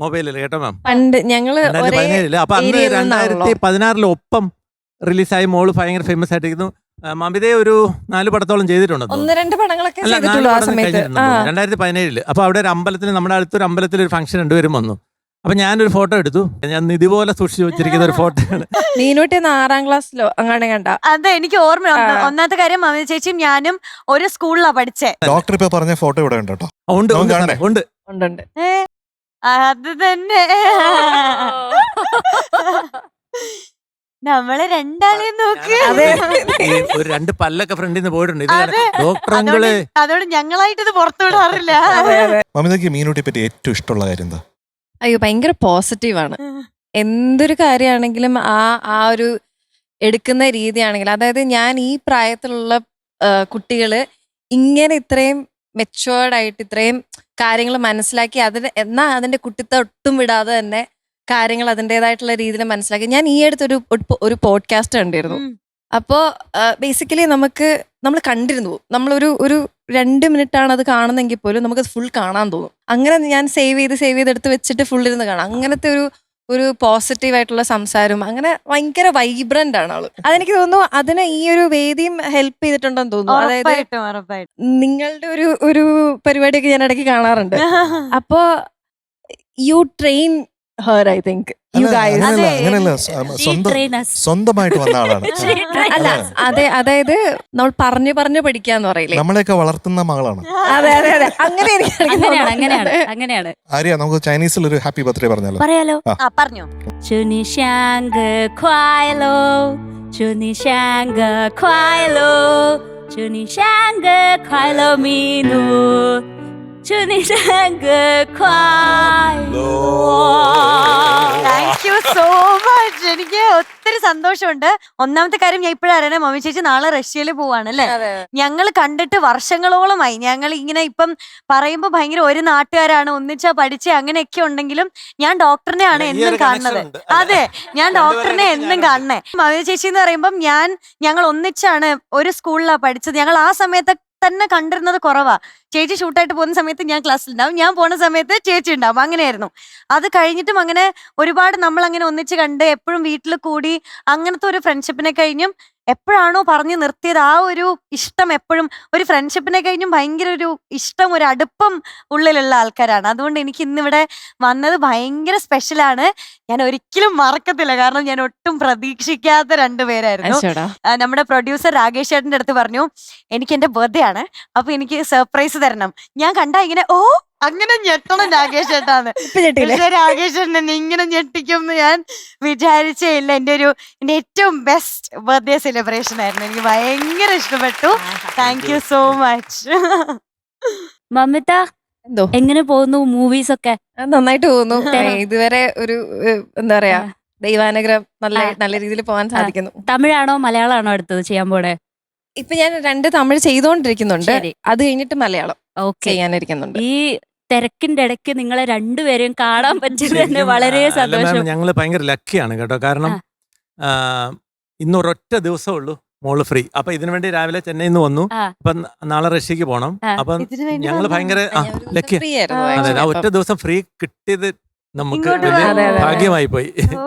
മൊബൈലിൽ, കേട്ടോ മാം. പണ്ട് ഞങ്ങള് ഒരേ 2017 അപ്പൊ അന്ന് ഏരിയയിൽ നിന്നാണല്ലോ. 2016 ഒപ്പം റിലീസായി. മോള് ഭയങ്കര ഫേമസ് ആയിട്ടിരിക്കുന്നു. മമിതയെ ഒരു 4 പടത്തോളം ചെയ്തിട്ടുണ്ടോ? 1-2 പടങ്ങളൊക്കെ അല്ല, 4 ചെയ്തിട്ടുള്ളൂ ആ പടം സമയത്ത്. കഴിഞ്ഞിട്ടുണ്ടോ? 2017 അപ്പൊ അവിടെ ഒരു അമ്പലത്തിൽ, നമ്മുടെ അടുത്തൊരു അമ്പലത്തിൽ ഒരു ഫംഗ്ഷൻ 2 പേരും വന്നു. അപ്പൊ ഞാനൊരു ഫോട്ടോ എടുത്തു. ഞാൻ ഇതുപോലെ സൂക്ഷിച്ചു വെച്ചിരിക്കുന്ന ഒരു ഫോട്ടോയാണ്. മീനൂട്ടി 6ാം ക്ലാസ്സിലോ അങ്ങനെ കണ്ട. അതെ, എനിക്ക് ഓർമ്മയുണ്ട്. ഒന്നാമത്തെ കാര്യം മമിത ചേച്ചിയും ഞാനും ഒരു സ്കൂളിലാ പഠിച്ചേ. ഡോക്ടർ ഇപ്പൊ പറഞ്ഞ ഫോട്ടോ ഇവിടെ ഉണ്ട് കേട്ടോ. ഉണ്ട് നമുക്ക് കാണണ്ടേ? ഉണ്ട്. ഉണ്ട്. അത് തന്നെ. നമ്മള് രണ്ടാളെയും നോക്ക്. ഈ ഒരു 2 പല്ലൊക്കെ ഫ്രണ്ടിൽ നിന്ന് പോയിട്ടുണ്ട്. ഇത് ഡോക്ടർ അങ്കിള്. അതുകൊണ്ട് ഞങ്ങളായിട്ട് ഇത് പുറത്തു വിടാറില്ല. മമിതയ്ക്ക് മീനൂട്ടിയെ പറ്റി ഏറ്റവും ഇഷ്ടമുള്ള കാര്യം എന്താ? അയ്യോ, ഭയങ്കര പോസിറ്റീവാണ്. എന്തൊരു കാര്യമാണെങ്കിലും ആ ഒരു എടുക്കുന്ന രീതിയാണെങ്കിലും, അതായത് ഞാൻ ഈ പ്രായത്തിലുള്ള കുട്ടികള് ഇങ്ങനെ ഇത്രയും മെച്ചുവേർഡ് ആയിട്ട് ഇത്രയും കാര്യങ്ങൾ മനസ്സിലാക്കി എന്നാ അതിന്റെ കുട്ടിത്തെ ഒട്ടും വിടാതെ തന്നെ കാര്യങ്ങൾ അതിൻ്റെതായിട്ടുള്ള രീതിയിൽ മനസ്സിലാക്കി. ഞാൻ ഈ അടുത്തൊരു ഒരു പോഡ്കാസ്റ്റ് കണ്ടിരുന്നു. അപ്പോൾ ബേസിക്കലി നമ്മൾ കണ്ടിരുന്നു. നമ്മളൊരു 2 മിനിറ്റാണ് അത് കാണുന്നെങ്കിൽ പോലും നമുക്ക് ഫുൾ കാണാൻ തോന്നും. അങ്ങനെ ഞാൻ സേവ് ചെയ്ത് എടുത്ത് വെച്ചിട്ട് ഫുൾ ഇരുന്ന് കാണാം. അങ്ങനത്തെ ഒരു പോസിറ്റീവ് ആയിട്ടുള്ള സംസാരം, അങ്ങനെ ഭയങ്കര വൈബ്രന്റ് ആണ് ആള്. അതെനിക്ക് തോന്നുന്നു അതിന് ഈ ഒരു വേദിയും ഹെൽപ്പ് ചെയ്തിട്ടുണ്ടെന്ന് തോന്നുന്നു. അതായത് നിങ്ങളുടെ ഒരു പരിപാടിയൊക്കെ ഞാൻ ഇടയ്ക്ക് കാണാറുണ്ട്. അപ്പോ U train Har, I think you guys. അങ്ങനെയല്ല, സ്വന്തമായിട്ട് വന്ന ആളാണ്. അല്ല, അതായത് നമ്മൾ പറഞ്ഞു പഠിക്കാന്ന് പറയില്ലേ, നമ്മളെയൊക്കെ വളർത്തുന്ന മകളാണ്. അതെ അതെ അതെ. അങ്ങനെ അങ്ങനെയാണ്. ആര്യ, നമുക്ക് ചൈനീസിൽ ഒരു ഹാപ്പി ബർത്ത്ഡേ പറഞ്ഞാലോ? പറയാലോ. പറഞ്ഞോ. 祝你生日快乐，祝你生日快乐，祝你生日快乐，米努，祝你生日快乐。താങ്ക് യു സോ മച്ച്. എനിക്ക് ഒത്തിരി സന്തോഷമുണ്ട്. ഒന്നാമത്തെ കാര്യം, ഞാൻ ഇപ്പോഴും അറിയണേ, മമ്മി ചേച്ചി നാളെ റഷ്യയിൽ പോവാണ് അല്ലേ. ഞങ്ങൾ കണ്ടിട്ട് വർഷങ്ങളോളമായി. ഞങ്ങൾ ഇങ്ങനെ ഇപ്പം പറയുമ്പോ ഭയങ്കര ഒരു നാട്ടുകാരാണ്, ഒന്നിച്ചാ പഠിച്ചേ, അങ്ങനെയൊക്കെ ഉണ്ടെങ്കിലും ഞാൻ ഡോക്ടറിനെയാണ് എന്നും കാണുന്നത്. അതെ, ഞാൻ ഡോക്ടറിനെ എന്നും കാണണേ. മമ്മി ചേച്ചി എന്ന് പറയുമ്പം ഞങ്ങൾ ഒന്നിച്ചാണ് ഒരു സ്കൂളിലാ പഠിച്ചത്. ഞങ്ങൾ ആ സമയത്ത് തന്നെ കണ്ടിരുന്നത് കുറവാ. ചേച്ചി ഷൂട്ടായിട്ട് പോകുന്ന സമയത്ത് ഞാൻ ക്ലാസ്സിലുണ്ടാവും, ഞാൻ പോണ സമയത്ത് ചേച്ചി ഉണ്ടാവും. അങ്ങനെയായിരുന്നു. അത് കഴിഞ്ഞിട്ടും അങ്ങനെ ഒരുപാട് നമ്മൾ അങ്ങനെ ഒന്നിച്ച് കണ്ട് എപ്പോഴും വീട്ടിൽ കൂടി അങ്ങനത്തെ ഒരു ഫ്രണ്ട്ഷിപ്പിനെ കഴിഞ്ഞും എപ്പോഴാണോ പറഞ്ഞു നിർത്തിയത് ആ ഒരു ഇഷ്ടം എപ്പോഴും ഒരു ഫ്രണ്ട്ഷിപ്പിനെ കഴിഞ്ഞും ഭയങ്കര ഒരു ഇഷ്ടം, ഒരു അടുപ്പം ഉള്ളിലുള്ള ആൾക്കാരാണ്. അതുകൊണ്ട് എനിക്ക് ഇന്നിവിടെ വന്നത് ഭയങ്കര സ്പെഷ്യലാണ്. ഞാൻ ഒരിക്കലും മറക്കത്തില്ല. കാരണം ഞാൻ ഒട്ടും പ്രതീക്ഷിക്കാത്ത 2 പേരായിരുന്നു. നമ്മുടെ പ്രൊഡ്യൂസർ രാകേഷ് ചേട്ടന്റെ അടുത്ത് പറഞ്ഞു, എനിക്ക് എന്റെ ബർത്ത്ഡേ ആണ്, അപ്പൊ എനിക്ക് സർപ്രൈസ് തരണം. ഞാൻ കണ്ടാ ഇങ്ങനെ അങ്ങനെ ഞെട്ടണം രാകേഷ് ചേട്ടാന്ന്. പക്ഷെ രാകേഷ് ചേട്ടൻ എന്നെ ഇങ്ങനെ ഞെട്ടിക്കും ഞാൻ വിചാരിച്ചേ ഇല്ല. എന്റെ ഏറ്റവും ബെസ്റ്റ് ബർത്ത്ഡേ സെലിബ്രേഷൻ ആയിരുന്നു. എനിക്ക് ഭയങ്കര ഇഷ്ടപ്പെട്ടു. Thank you so much. Mamitha, എന്തോ എങ്ങനെ പോകുന്നു മൂവീസ് ഒക്കെ? നന്നായിട്ട് പോകുന്നു. ഇതുവരെ ഒരു എന്താ പറയാ, ദൈവാനുഗ്രഹം നല്ല രീതിയിൽ പോകാൻ സാധിക്കുന്നു. തമിഴാണോ മലയാളമാണോ അടുത്തത് ചെയ്യാൻ പോണേ? ഇപ്പൊ ഞാൻ 2 തമിഴ് ചെയ്തോണ്ടിരിക്കുന്നുണ്ട്. അത് കഴിഞ്ഞിട്ട് മലയാളം ചെയ്യാനിരിക്കുന്നുണ്ട്. ഈ തിരക്കിന്റെ ഇടയ്ക്ക് നിങ്ങളെ 2 പേരെയും കാണാൻ പറ്റിയത് തന്നെ വളരെ സന്തോഷം. ഞങ്ങള് ഭയങ്കര ലക്കിയാണ് കേട്ടോ. കാരണം ഇന്നൊരൊറ്റ ദിവസമേ ഉള്ളൂ മോള് ഫ്രീ. അപ്പൊ ഇതിനു വേണ്ടി രാവിലെ ചെന്നൈയിൽ നിന്ന് വന്നു. അപ്പൊ നാളെ റഷ്യക്ക് പോണം. അപ്പൊ ഞങ്ങള് ഭയങ്കര ലക്കി. അതെ, ആ ഒറ്റ ദിവസം ഫ്രീ കിട്ടിയത് നമുക്ക് ഇങ്ങോട്ട് വലിയ അതെ, അതെ. ഭാഗ്യമായി പോയി. ഓ.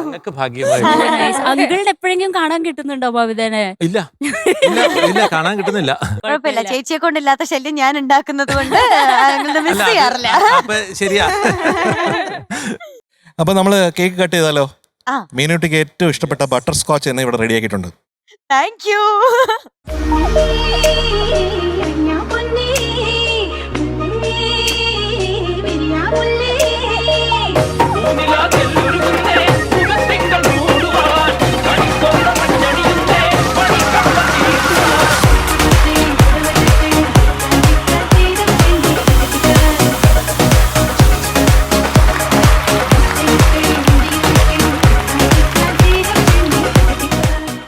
ഞങ്ങൾക്ക് ഭാഗ്യമായി പോയി. അങ്കിളിന് എപ്പോഴെങ്കിലും കാണാൻ കിട്ടുന്നുണ്ടോ ബബിതനെ? ഇല്ല ഇല്ല ഇല്ല, കാണാൻ കിട്ടുന്നില്ല. കുഴപ്പമില്ല, ചേച്ചിയെ കൊണ്ടില്ലാത്ത ശല്യം ഞാൻ ഉണ്ടാക്കുന്നത് കൊണ്ട് മിസ് അല്ല, ചെയ്യാറില്ല. അപ്പൊ ശരിയാ. അപ്പൊ നമ്മള് കേക്ക് കട്ട് ചെയ്താലോ? ആ. മീനുട്ടിക്ക് ഏറ്റവും ഇഷ്ടപ്പെട്ട ബട്ടർ സ്കോച്ച് എന്ന് ഇവിടെ റെഡിയാക്കിയിട്ടുണ്ട്. Thank you.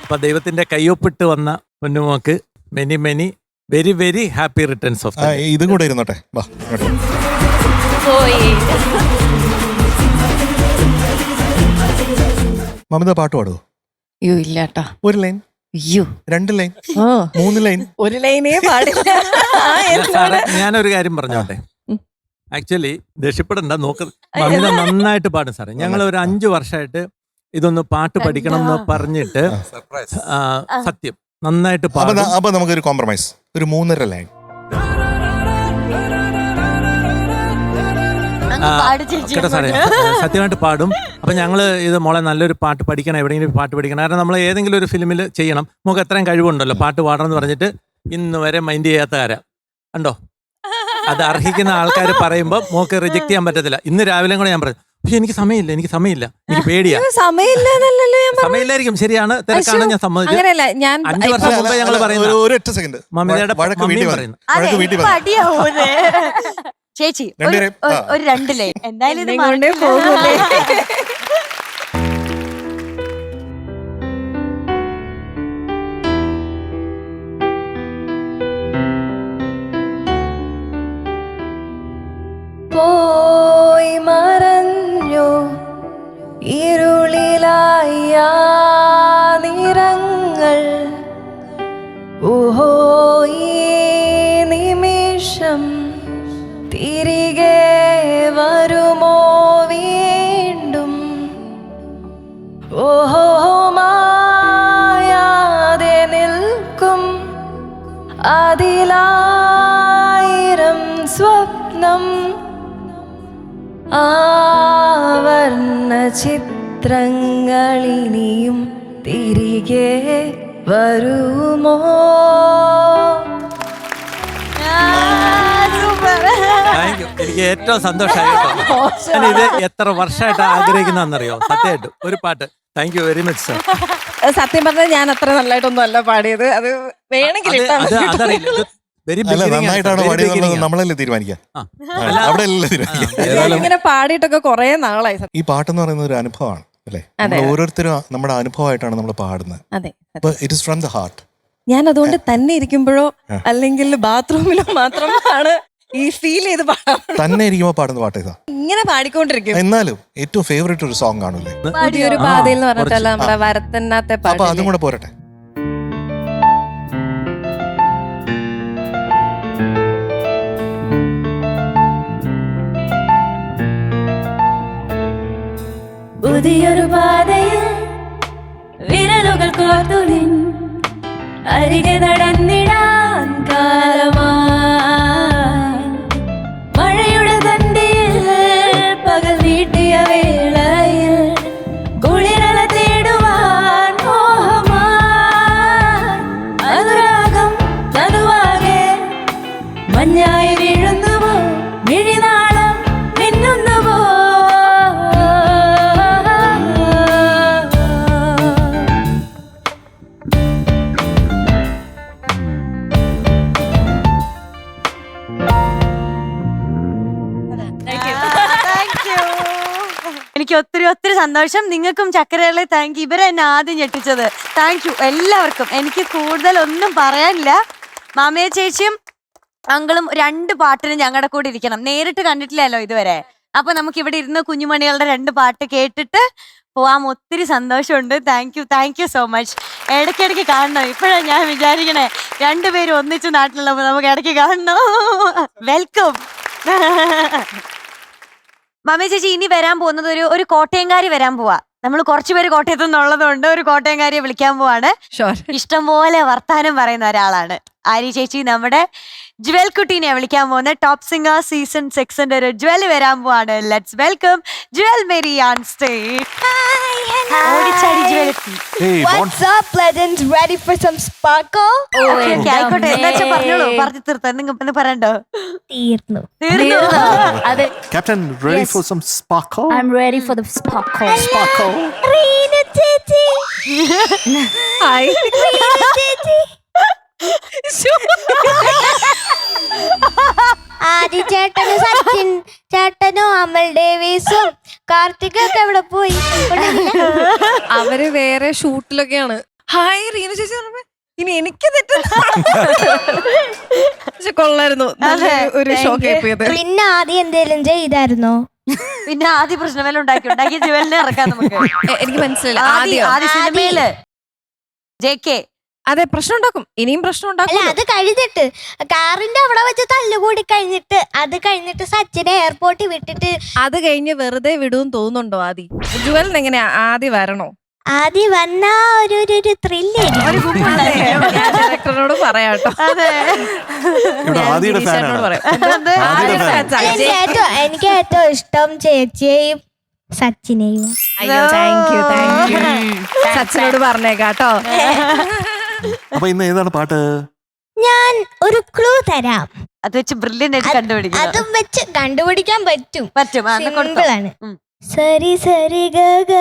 അപ്പൊ ദൈവത്തിന്റെ കയ്യൊപ്പിട്ട് വന്ന പൊന്നുമോക്ക് many many very very happy returns of. ഇതും കൂടെ ഇരുന്നോട്ടെ. വാ ഇങ്ങോട്ട്. മമിത പാട്ട് പാടുവോ? അയ്യോ ഇല്ല കേട്ടോ. ഒരു ലൈൻ, അയ്യോ 2 ലൈൻ, ഓ 3 ലൈൻ. ഒരു ലൈനേ പാടില്ല. സാറേ ഞാനൊരു കാര്യം പറഞ്ഞോട്ടെ. ആക്ച്വലി ദേഷ്യപ്പെടണ്ട, നോക്ക് മമിത നന്നായിട്ട് പാടും സാറേ. ഞങ്ങൾ ഒരു 5 വർഷമായിട്ട് ഇതൊന്ന് പാട്ട് പഠിക്കണം എന്ന് പറഞ്ഞിട്ട് സർപ്രൈസ്. സത്യം നന്നായിട്ട് പാടും. അപ്പൊ നമുക്കൊരു കോംപ്രമൈസ്, ഒരു 3.5 ലൈൻ. കേട്ടോ സാറേ, സത്യമായിട്ട് പാടും. അപ്പൊ ഞങ്ങള് ഇത് മോളെ നല്ലൊരു പാട്ട് പഠിക്കണം, എവിടെയെങ്കിലും പാട്ട് പഠിക്കണം. കാരണം നമ്മൾ ഏതെങ്കിലും ഒരു ഫിലിമിൽ ചെയ്യണം, നമുക്ക് എത്രയും കഴിവുണ്ടല്ലോ പാട്ട് പാടണം എന്ന് പറഞ്ഞിട്ട് ഇന്ന് വരെ മൈൻഡ് ചെയ്യാത്ത കാര്യം കണ്ടോ. അത് അർഹിക്കുന്ന ആൾക്കാർ പറയുമ്പോൾ മോക്ക് റിജക്ട് ചെയ്യാൻ പറ്റത്തില്ല. ഇന്ന് രാവിലെ കൂടെ ഞാൻ പറഞ്ഞു, പക്ഷെ എനിക്ക് സമയമില്ല, എനിക്ക് പേടിയാ. സമയമില്ലായിരിക്കും, ശരിയാണ്, തിരക്കാണ്, ഞാൻ സമ്മതിച്ചു. അങ്ങനെയല്ല, ഞാൻ 5 വർഷം മുമ്പ് ഞങ്ങൾ പറയുന്നത് ഒരൊറ്റ സെക്കൻഡ്. മമിതയുടെ മമ്മിയും പറയുന്നു. ചേച്ചി രണ്ടുപേരെയും, ഒരു 2 ലൈൻ എന്തായാലും ഇത് കൊണ്ടേ മറക്കില്ല. പോകൂലേ. പോയി മറഞ്ഞു ഇരുളിലായ നിറങ്ങൾ, ഓഹോ ഈ നിമിഷം തിരികെ വരുമോ വീണ്ടും, ഓഹോ മായാതെ നിൽക്കും അതിലായിരം സ്വപ്നം, ആവർണ്ണ ചിത്രങ്ങളിനിയും തിരികെ വരുമോ? Thank you. എനിക്ക് ഏറ്റവും സന്തോഷമായി കേട്ടോ. ഞാൻ ഇത് എത്ര വർഷമായിട്ട് ആഗ്രഹിക്കുന്നറിയോ സത്യമായിട്ട് ഒരു പാട്ട്. Thank you very much sir. സത്യം പറഞ്ഞാൽ ഞാൻ അത്ര നല്ലതായിട്ടൊന്നും അല്ല പാടിയത്. അത് വേണമെങ്കിൽ ഇട്ടാ മതി. അതറിയില്ല, വെരി അല്ല, നന്നായിട്ടാണ് പാടിയത് നമ്മളല്ലേ തീരുമാനിക്കാം. അവിടെ അല്ലല്ലോ തീരുമാനിക്കാം. ഇങ്ങനെ പാടിയിട്ടൊക്കെ കുറെ നാളായി. ഈ പാട്ടെന്ന് പറയുന്നത് ഒരു അനുഭവമാണ് അല്ലേ? നമ്മൾ ഓരോരുത്തരും നമ്മുടെ അനുഭവമായിട്ടാണ് നമ്മൾ പാടുന്നത്. അതെ, it is from the heart. ഞാൻ അതുകൊണ്ട് തന്നെ ഇരിക്കുമ്പോഴോ അല്ലെങ്കിൽ ബാത്റൂമിലോ മാത്രമാണ് ഈ ഫീൽ ചെയ്ത് പാടാം. തന്നെ ഇരിക്കുമ്പോ പാടുന്ന പാട്ട് ഇതാ. ഇങ്ങനെ പാടിക്കൊണ്ടിരിക്കും. എന്നാലും ഏറ്റവും ഫേവറേറ്റ് ഒരു സോങ് കാണൂലേ? പുതിയൊരു പാതയിൽ എന്ന് പറഞ്ഞിട്ടല്ല നമ്മുടെ വരത്തന്നാത്തെ അപ്പൊ പാട്ട്. അതും കൂടെ പോരട്ടെ. പുതിയൊരു പാതയിൽ വിരലുകൾ കോർത്തുനിൻ അരികെ നടന്നിടാൻ കാലമായി, മഴയുടെ തണ്ടിയിൽ പകൽ നീട്ടിയ വേളയിൽ കുളിരല തേടുവാൻ മോഹമായി, അനുരാഗം തനുവാകെ മഞ്ഞായി വീഴുന്നുവോ, മിഴിനാളം മിന്നുന്നുവോ, എനിക്ക് ഒത്തിരി സന്തോഷം. നിങ്ങൾക്കും ചക്കരകളെ താങ്ക് യു. ഇവരെ എന്നെ ആദ്യം ഞെട്ടിച്ചത്. താങ്ക് യു എല്ലാവർക്കും. എനിക്ക് കൂടുതൽ ഒന്നും പറയാനില്ല. മാമയെ ചേച്ചിയും അങ്കിളും 2 പാട്ടിന് ഞങ്ങളുടെ കൂടെ ഇരിക്കണം. നേരിട്ട് കണ്ടിട്ടില്ലല്ലോ ഇതുവരെ. അപ്പൊ നമുക്ക് ഇവിടെ ഇരുന്ന് കുഞ്ഞുമണികളുടെ 2 പാട്ട് കേട്ടിട്ട് പോവാം. ഒത്തിരി സന്തോഷമുണ്ട്. Thank you so much. ഇടയ്ക്കിടയ്ക്ക് കാണണം. ഇപ്പോഴാണ് ഞാൻ വിചാരിക്കണേ 2 പേരും ഒന്നിച്ച് നാട്ടിലുള്ളപ്പോൾ നമുക്ക് ഇടയ്ക്ക് കാണണം. വെൽക്കം. മമ്മി ചേച്ചി ഇനി വരാൻ പോകുന്നത് ഒരു കോട്ടയംകാരി വരാൻ പോവാ. നമ്മൾ കുറച്ചുപേര് കോട്ടയത്തു നിന്നുള്ളതുകൊണ്ട് ഒരു കോട്ടയംകാരിയെ വിളിക്കാൻ പോവാണ്. ഇഷ്ടംപോലെ വർത്താനം പറയുന്ന ഒരാളാണ് ആര്യ ചേച്ചി. നമ്മുടെ ജ്വൽ കുട്ടീനെ വിളിക്കാൻ പോകുന്ന ടോപ്പ് സിംഗർ സീസൺ 6ന്റെ ഒരു ജ്വൽ വരാൻ പോവാണ്. Let's welcome Jewel Mary on stage. ഓടിച്ചാടി ജ്വൽ എത്തി. What's up, legends? Ready for some sparkle? ആയിക്കോട്ടെ, എന്താ വെച്ചാ പറഞ്ഞോളൂ. പറഞ്ഞു തീർത്തോ? നിങ്ങൾ പറയണ്ടോ? തീർന്നു. അതെ, captain ready for some sparkle? I am ready for the sparkle. Sparkle. Reena ചേച്ചി. ഹായ്. റീന ചേച്ചി. ആദി ചേട്ടനും സച്ചിൻ ചേട്ടനും അമൽ ഡേവിസും കാർത്തികൊക്കെ എവിടെ പോയി? അവര് വേറെ ഷൂട്ടിലൊക്കെയാണ്. ഹായ് റീന ചേച്ചി പറഞ്ഞപ്പോ ഇനി എനിക്ക് പക്ഷെ കൊള്ളായിരുന്നു. ഒരു ഷോക്ക് ആയിപ്പോയത്. പിന്നെ ആദ്യം എന്തേലും ചെയ്തായിരുന്നോ? പിന്നെ ആദ്യ പ്രശ്നമേലും ഉണ്ടാക്കി ജ്വലിനെ ഇറക്കാം നമുക്ക്. എനിക്ക് മനസ്സിലായില്ല. ആദ്യ സിനിമയില് JK. അതെ, പ്രശ്നം ഉണ്ടാക്കും. ഇനിയും പ്രശ്നം അല്ല, ഉണ്ടാക്കും. അത് കഴിഞ്ഞിട്ട് കാറിന്റെ അവിടെ വെച്ച് തല്ലുകൂടി കഴിഞ്ഞിട്ട് സച്ചിനെ എയർപോർട്ടിൽ വിട്ടിട്ട് അത് കഴിഞ്ഞ് വെറുതെ വിടുമെന്ന് തോന്നുന്നുണ്ടോ? ആദി ജ്വലിന് എങ്ങനെയാ? ആദ്യം വരണോ? ആദ്യം വന്നാ ഒരു ത്രില്ല്. ഡയറക്ടറിനോട് പറയാട്ടോ. എനിക്ക് ഏറ്റവും ഇഷ്ടം ചേച്ചിയെയും സച്ചിനെയും. അയ്യോ, താങ്ക് യു. സച്ചിനോട് പറഞ്ഞേക്കാട്ടോ. അപ്പൊ ഇന്ന് ഏതാണ് പാട്ട്? ഞാൻ ഒരു ക്ലൂ തരാം. അത് വെച്ച് ബ്രില്യന്റ് ആയിട്ട് കണ്ടുപിടിക്കും. അതും വെച്ച് കണ്ടുപിടിക്കാൻ പറ്റും. സിമ്പിൾ ആണ്. സരി സരി ഗ ഗ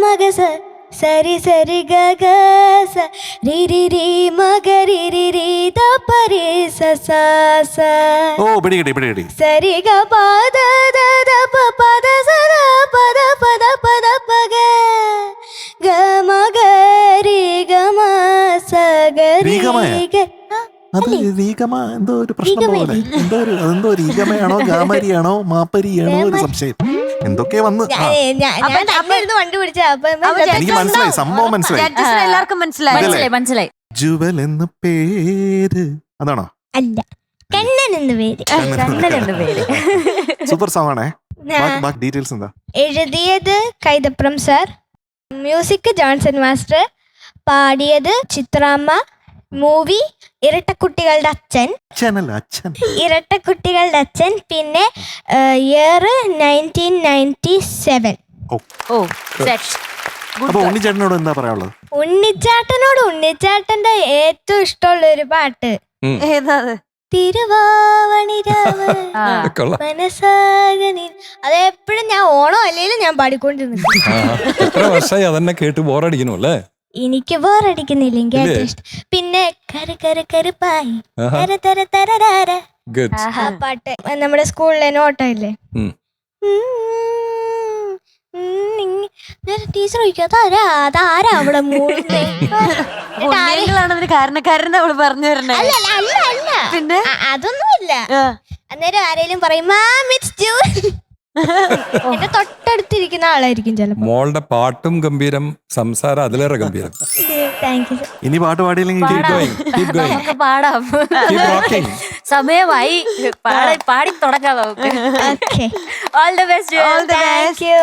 മഗ സ സരി സരി ഗ ഗ സ രി രി രി മഗ രി രി രി ദ പ രി സ സ സ. ഓ, പിടികിട്ടി. സരി ഗ പ ദ ദ ദ പ പ ദ സ ദ പ ദ പ ദ പ ദ പ ഗ ഗ മ ഗ രി ഗ മ സ ഗ രി ഗ. അത് രീഗമ എന്തോ ഒരു പ്രശ്നം പോലെ. എന്തോ രീഗമയാണോ ഗാമരിയാണോ മാപ്പരിയാണോ ഒരു സംശയം. എന്തൊക്കെ വന്ന് എനിക്ക് മനസ്സിലായി, സംഭവം മനസ്സിലായി. എല്ലാവർക്കും മനസ്സിലായി. ജുവൽ എന്ന പേര് അതാണോ? അല്ല, കണ്ണൻ എന്ന് പേര്. സൂപ്പർ സോങ് ആണേ. ബാക്കി ഡീറ്റെയിൽസ് എന്താ? എഴുതിയത് Kaithapram sir, music Johnson master, പാടിയത് ചിത്രാമ്മ. മൂവി ഇരട്ടക്കുട്ടികളുടെ അച്ഛൻ. ഇരട്ടക്കുട്ടികളുടെ അച്ഛൻ. പിന്നെ ഇയർ 1997. അപ്പൊ ഉണ്ണിച്ചേട്ടനോട് എന്താ പറയാനുള്ളത്? ഉണ്ണിച്ചാട്ടന്റെ ഏറ്റവും ഇഷ്ടമുള്ള ഒരു പാട്ട് തിരുവാവണിരാവ് മനസ്സാകനി. അതെപ്പോഴും ഞാൻ ഓണം അല്ലെങ്കിലും ഞാൻ പാടിക്കൊണ്ടിരുന്നു. എത്ര വർഷമായി അതന്നെ കേട്ട് ബോറടിക്കണു അല്ലേ? എനിക്ക് ബോറടിക്കുന്നില്ല. പിന്നെ കര കര കരുപ്പായി തര തര തരരാര ആ പാട്ട് നമ്മുടെ സ്കൂളിലെ നോട്ടോ ഇല്ലേ? ടീച്ചർ അതാരാ അവിടെ കാരണക്കാരൻ അവള് പറഞ്ഞു തരണേ. അല്ല പിന്നെ അതൊന്നുമില്ല. അന്നേരം ആരെങ്കിലും പറയും മാം ഇറ്റ്സ് ജൂൻ. എന്റെ തൊട്ടടുത്തിരിക്കുന്ന ആളായിരിക്കും ചിലപ്പോ. മോളുടെ പാട്ടും ഗംഭീരം, സംസാരം അതിലേറെ ഗംഭീരം. Thank you. ഇനി പാട്ട് പാടിയില്ലെങ്കിൽ പാടാം. സമയമായി. പാടി തുടങ്ങാം നമുക്ക്. All the best. Thank U.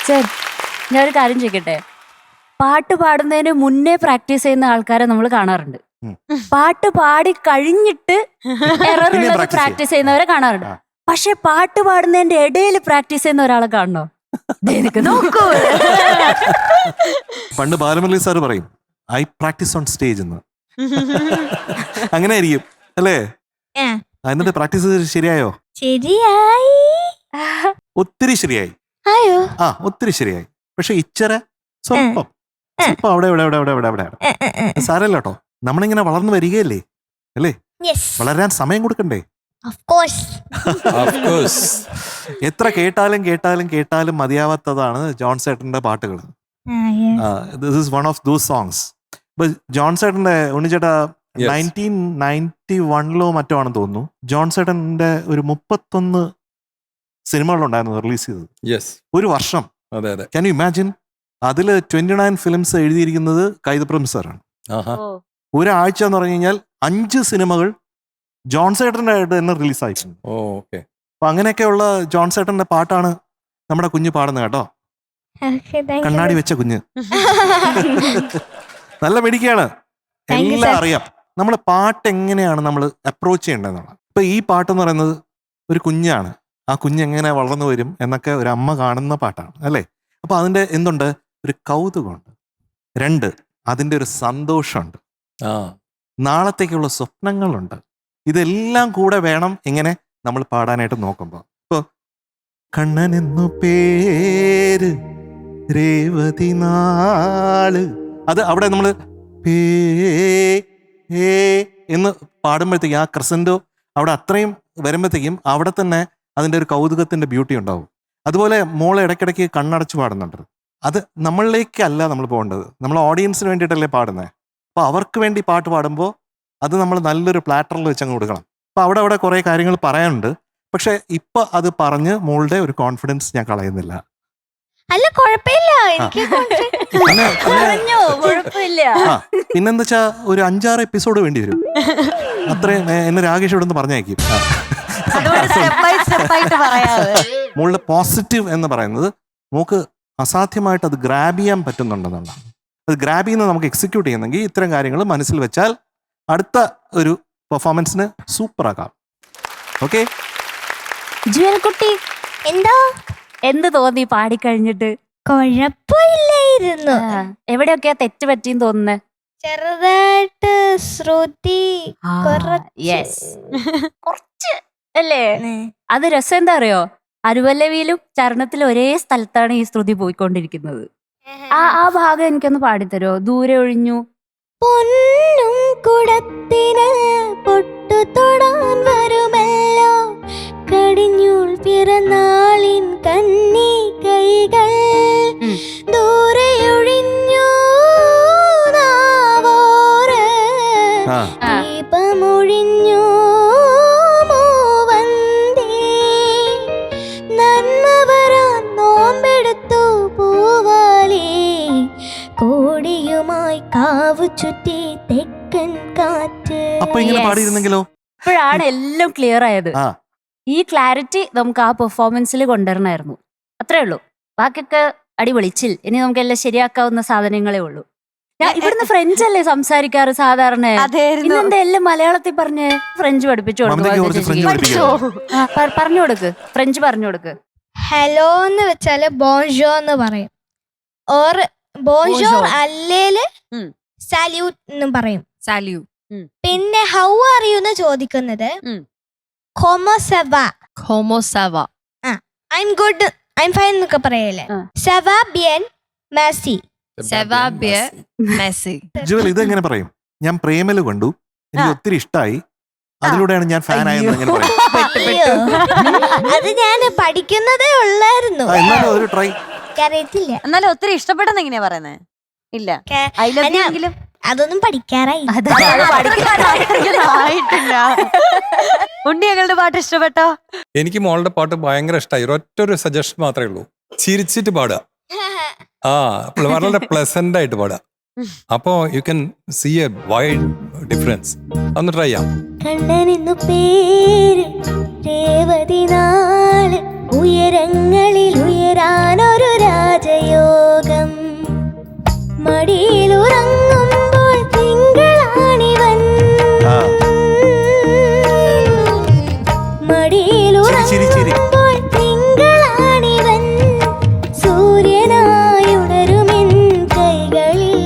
അച്ഛൻ ഞാൻ ഒരു കാര്യം ചോദിക്കട്ടെ, പാട്ട് പാടുന്നതിന് മുന്നേ പ്രാക്ടീസ് ചെയ്യുന്ന ആൾക്കാരെ നമ്മൾ കാണാറുണ്ട്. പാട്ട് പാടി കഴിഞ്ഞിട്ട് എററുള്ളത് പ്രാക്ടീസ് ചെയ്യുന്നവരെ കാണാറുണ്ട്. പക്ഷെ പാട്ട് പാടുന്നതിന്റെ ഇടയിൽ പ്രാക്ടീസ് ചെയ്യുന്ന ഒരാളെ കാണണോ? നോക്കൂ. പണ്ട് ബാലമുരളി സാർ പറയും ഐ പ്രാക്ടീസ് ഓൺ സ്റ്റേജ് എന്ന്. അങ്ങനെ ആയിരിക്കും അല്ലേ? എന്നിട്ട് പ്രാക്ടീസ് ശരിയായോ? ശരിയായി. ഒത്തിരി ശരിയായി. ആയോ? ആ ഒത്തിരി ശരിയായി. പക്ഷെ ഇച്ചര സ്വല്പം അവിടെ ഇവിടെ ഇവിടെ ഇവിടെ ഇവിടെ ഇവിടെ സാരല്ല കേട്ടോ. നമ്മളിങ്ങനെ വളർന്നു വരികയല്ലേ അല്ലേ? വളരാൻ സമയം കൊടുക്കണ്ടേ? എത്ര കേട്ടാലും കേട്ടാലും കേട്ടാലും മതിയാവാത്തതാണ് ജോൺ സേട്ടന്റെ പാട്ടുകൾ. This is one of those songs. ഇപ്പൊ ജോൺ സേട്ടന്റെ ഉണ്ണിച്ചേട്ടാ 1991 മറ്റോ ആണെന്ന് തോന്നുന്നു, ജോൺ സേട്ടന്റെ ഒരു 31 സിനിമകളുണ്ടായിരുന്നു റിലീസ് ചെയ്തത് ഒരു വർഷം. Can you imagine? അതില് 29 ഫിലിംസ് എഴുതിയിരിക്കുന്നത് കൈതപ്രം സാറാണ്. ഒരാഴ്ച എന്ന് പറഞ്ഞു കഴിഞ്ഞാൽ 5 സിനിമകൾ ജോൺ സേട്ടന്റെ ആയിട്ട് തന്നെ റിലീസായിട്ടുണ്ട്. അപ്പൊ അങ്ങനെയൊക്കെയുള്ള ജോൺ സേട്ടന്റെ പാട്ടാണ് നമ്മുടെ കുഞ്ഞ് പാടുന്നത് കേട്ടോ. കണ്ണാടി വെച്ച കുഞ്ഞ് നല്ല മിടിക്കാണ്. എല്ലാം അറിയാം. നമ്മളെ പാട്ട് എങ്ങനെയാണ് നമ്മൾ അപ്രോച്ച് ചെയ്യേണ്ടതെന്നാണ്. ഇപ്പൊ ഈ പാട്ടെന്ന് പറയുന്നത് ഒരു കുഞ്ഞാണ്. ആ കുഞ്ഞ് എങ്ങനെ വളർന്നു വരും എന്നൊക്കെ ഒരു അമ്മ കാണുന്ന പാട്ടാണ് അല്ലേ? അപ്പൊ അതിന്റെ എന്തുണ്ട്? ഒരു കൗതുകമുണ്ട്. 2 അതിന്റെ ഒരു സന്തോഷമുണ്ട്. നാളത്തേക്കുള്ള സ്വപ്നങ്ങളുണ്ട്. ഇതെല്ലാം കൂടെ വേണം ഇങ്ങനെ നമ്മൾ പാടാനായിട്ട് നോക്കുമ്പോ. ഇപ്പൊ കണ്ണനെന്നു പേര് രേവതി നാള്, അത് അവിടെ നമ്മൾ എന്ന് പാടുമ്പോഴത്തേക്കും ആ ക്രസൻഡോ അവിടെ അത്രയും വരുമ്പോഴത്തേക്കും അവിടെ തന്നെ അതിൻ്റെ ഒരു കൗതുകത്തിന്റെ ബ്യൂട്ടി ഉണ്ടാവും. അതുപോലെ മോളെ ഇടയ്ക്കിടയ്ക്ക് കണ്ണടച്ച് പാടുന്നുണ്ട്. അത് നമ്മളിലേക്കല്ല നമ്മൾ പോകേണ്ടത്, നമ്മൾ ഓഡിയൻസിന് വേണ്ടിയിട്ടല്ലേ പാടുന്നത്. അപ്പോൾ അവർക്ക് വേണ്ടി പാട്ട് പാടുമ്പോൾ അത് നമ്മൾ നല്ലൊരു പ്ലാറ്ററിൽ വെച്ചങ്ങ് കൊടുക്കണം. അപ്പോൾ അവിടെ കുറേ കാര്യങ്ങൾ പറയാനുണ്ട്. പക്ഷെ ഇപ്പൊ അത് പറഞ്ഞ് മോളുടെ ഒരു കോൺഫിഡൻസ് ഞാൻ കളയുന്നില്ല. അല്ല കുഴപ്പമില്ല, പിന്നെന്താ വെച്ചാ ഒരു 5-6 എപ്പിസോഡ് വേണ്ടി വരും. അത്രയും എന്നെ രാകേഷ് ഇവിടെ നിന്ന് പറഞ്ഞയക്കും. മോളുടെ പോസിറ്റീവ് എന്ന് പറയുന്നത് മോക്ക് അസാധ്യമായിട്ട് അത് ഗ്രാബ് ചെയ്യാൻ പറ്റുന്നുണ്ടെന്നാണ്. അത് ഗ്രാബ് ചെയ്യുന്നത് നമുക്ക് എക്സിക്യൂട്ട് ചെയ്യുന്നെങ്കിൽ ഇത്തരം കാര്യങ്ങൾ മനസ്സിൽ വെച്ചാൽ അടുത്ത ഒരു പെർഫോമൻസിന് സൂപ്പർ ആക്കാം. ഓക്കെ ജുവൽകുട്ടി, എന്താ എന്ത് തോന്നി പാടിക്കഴിഞ്ഞിട്ട്? കുഴപ്പമില്ലായിരുന്നു. എവിടെയൊക്കെയാ തെറ്റ് പറ്റിയെന്ന് തോന്നുന്നേ? ചെറുതായിട്ട് ശ്രുതി കുറച്ച് അല്ലേ? അത് രസം എന്താ അറിയോ? അനുപല്ലവിയിലും ചരണത്തിലും ഒരേ സ്ഥലത്താണ് ഈ ശ്രുതി പോയിക്കൊണ്ടിരിക്കുന്നത്. ആ ഭാഗം എനിക്കൊന്ന് പാടിത്തരോ? ദൂരെ ഒഴിഞ്ഞു പൊന്നും കുടത്തിന് പൊട്ടു തൊടാൻ വരുമല്ലോ, കടിഞ്ഞൂൾ പിറന്നാളിൻ കന്നി കൈകൾ ദൂരെയൊഴിഞ്ഞു നാവോറ് ദീപമൊഴിഞ്ഞു മൂവന്തി നന്മ വരാൻ നോമ്പെടുത്തു പൂവാലി കോടിയുമായി കാവു ചുറ്റി തെക്കൻ കാറ്റ്. അപ്പൊ ഇങ്ങനെ പാടിയിരുന്നെങ്കിലോ? ഇപ്പോഴാണ് എല്ലാം ക്ലിയർ ആയത്. ഈ ക്ലാരിറ്റി നമുക്ക് ആ പെർഫോമൻസിൽ കൊണ്ടുവരണമായിരുന്നു. അത്രേ ഉള്ളൂ. ബാക്കിയൊക്കെ അടിപൊളിച്ചിൽ. ഇനി നമുക്ക് എല്ലാം ശരിയാക്കാവുന്ന സാധനങ്ങളേ ഉള്ളൂ. ഇവിടുന്ന് ഫ്രഞ്ച് അല്ലേ സംസാരിക്കാറ് സാധാരണ? ഇന്നെന്താ എല്ലാം മലയാളത്തിൽ പറഞ്ഞ് ഫ്രഞ്ച് പഠിപ്പിച്ചു പറഞ്ഞു കൊടുക്ക്. ഫ്രഞ്ച് പറഞ്ഞു കൊടുക്ക്. ഹലോ എന്ന് വെച്ചാല് ബോൺജോ എന്ന് പറയും. ഓർ ബോൺജോ അല്ലേല് സാല്യൂട്ട് എന്നും പറയും. പിന്നെ ഹൗ ആർ യു എന്ന് ചോദിക്കുന്നത് കോമോ സവ. I am good, I am fine എന്നൊക്കെ പറയല്ലേ. സവാ ബിയൻ മെസ്സി. ജുവൽ ഇതെങ്ങനെ പറയും? ഞാൻ പ്രേമല് കണ്ടു, എനിക്ക് ഒത്തിരി ഇഷ്ടമായി, അതിലൂടെയാണ് ഞാൻ ഫാൻ ആയെന്ന് എങ്ങനെ പറയും? അത് ഞാൻ പഠിക്കുന്നതേ ഉള്ളായിരുന്നു. ഒരു ട്രൈ അറിയത്തില്ല. എന്നാലും ഒത്തിരി ഇഷ്ടപ്പെട്ടെന്ന് എങ്ങനെയാ പറയുന്നത്? ഇല്ല, അതൊന്നും പഠിക്കാറായി. ഉണ്ണി ഞങ്ങളുടെ പാട്ട് ഇഷ്ടപ്പെട്ടോ? എനിക്ക് മോളുടെ പാട്ട് ഭയങ്കര ഇഷ്ടമായി. ഒറ്റൊരു സജഷൻ മാത്രമേ ഉള്ളൂ, ചിരിച്ചിട്ട് പാടുക. വളരെ പ്ലസന്റ് ആയിട്ട് പാടുക. അപ്പോ you can see a wide difference. ഒന്ന് ട്രൈ ചെയ്യാം. കണ്ണനെന്നു പേര് രേവതി നാള് ഉയരങ്ങളിൽ ഉയരാനൊരു രാജ ഉറങ്ങുമ്പോൾ തിങ്കളാണിവൻ സൂര്യനായി ഉണരുമെൻ കൈകളിൽ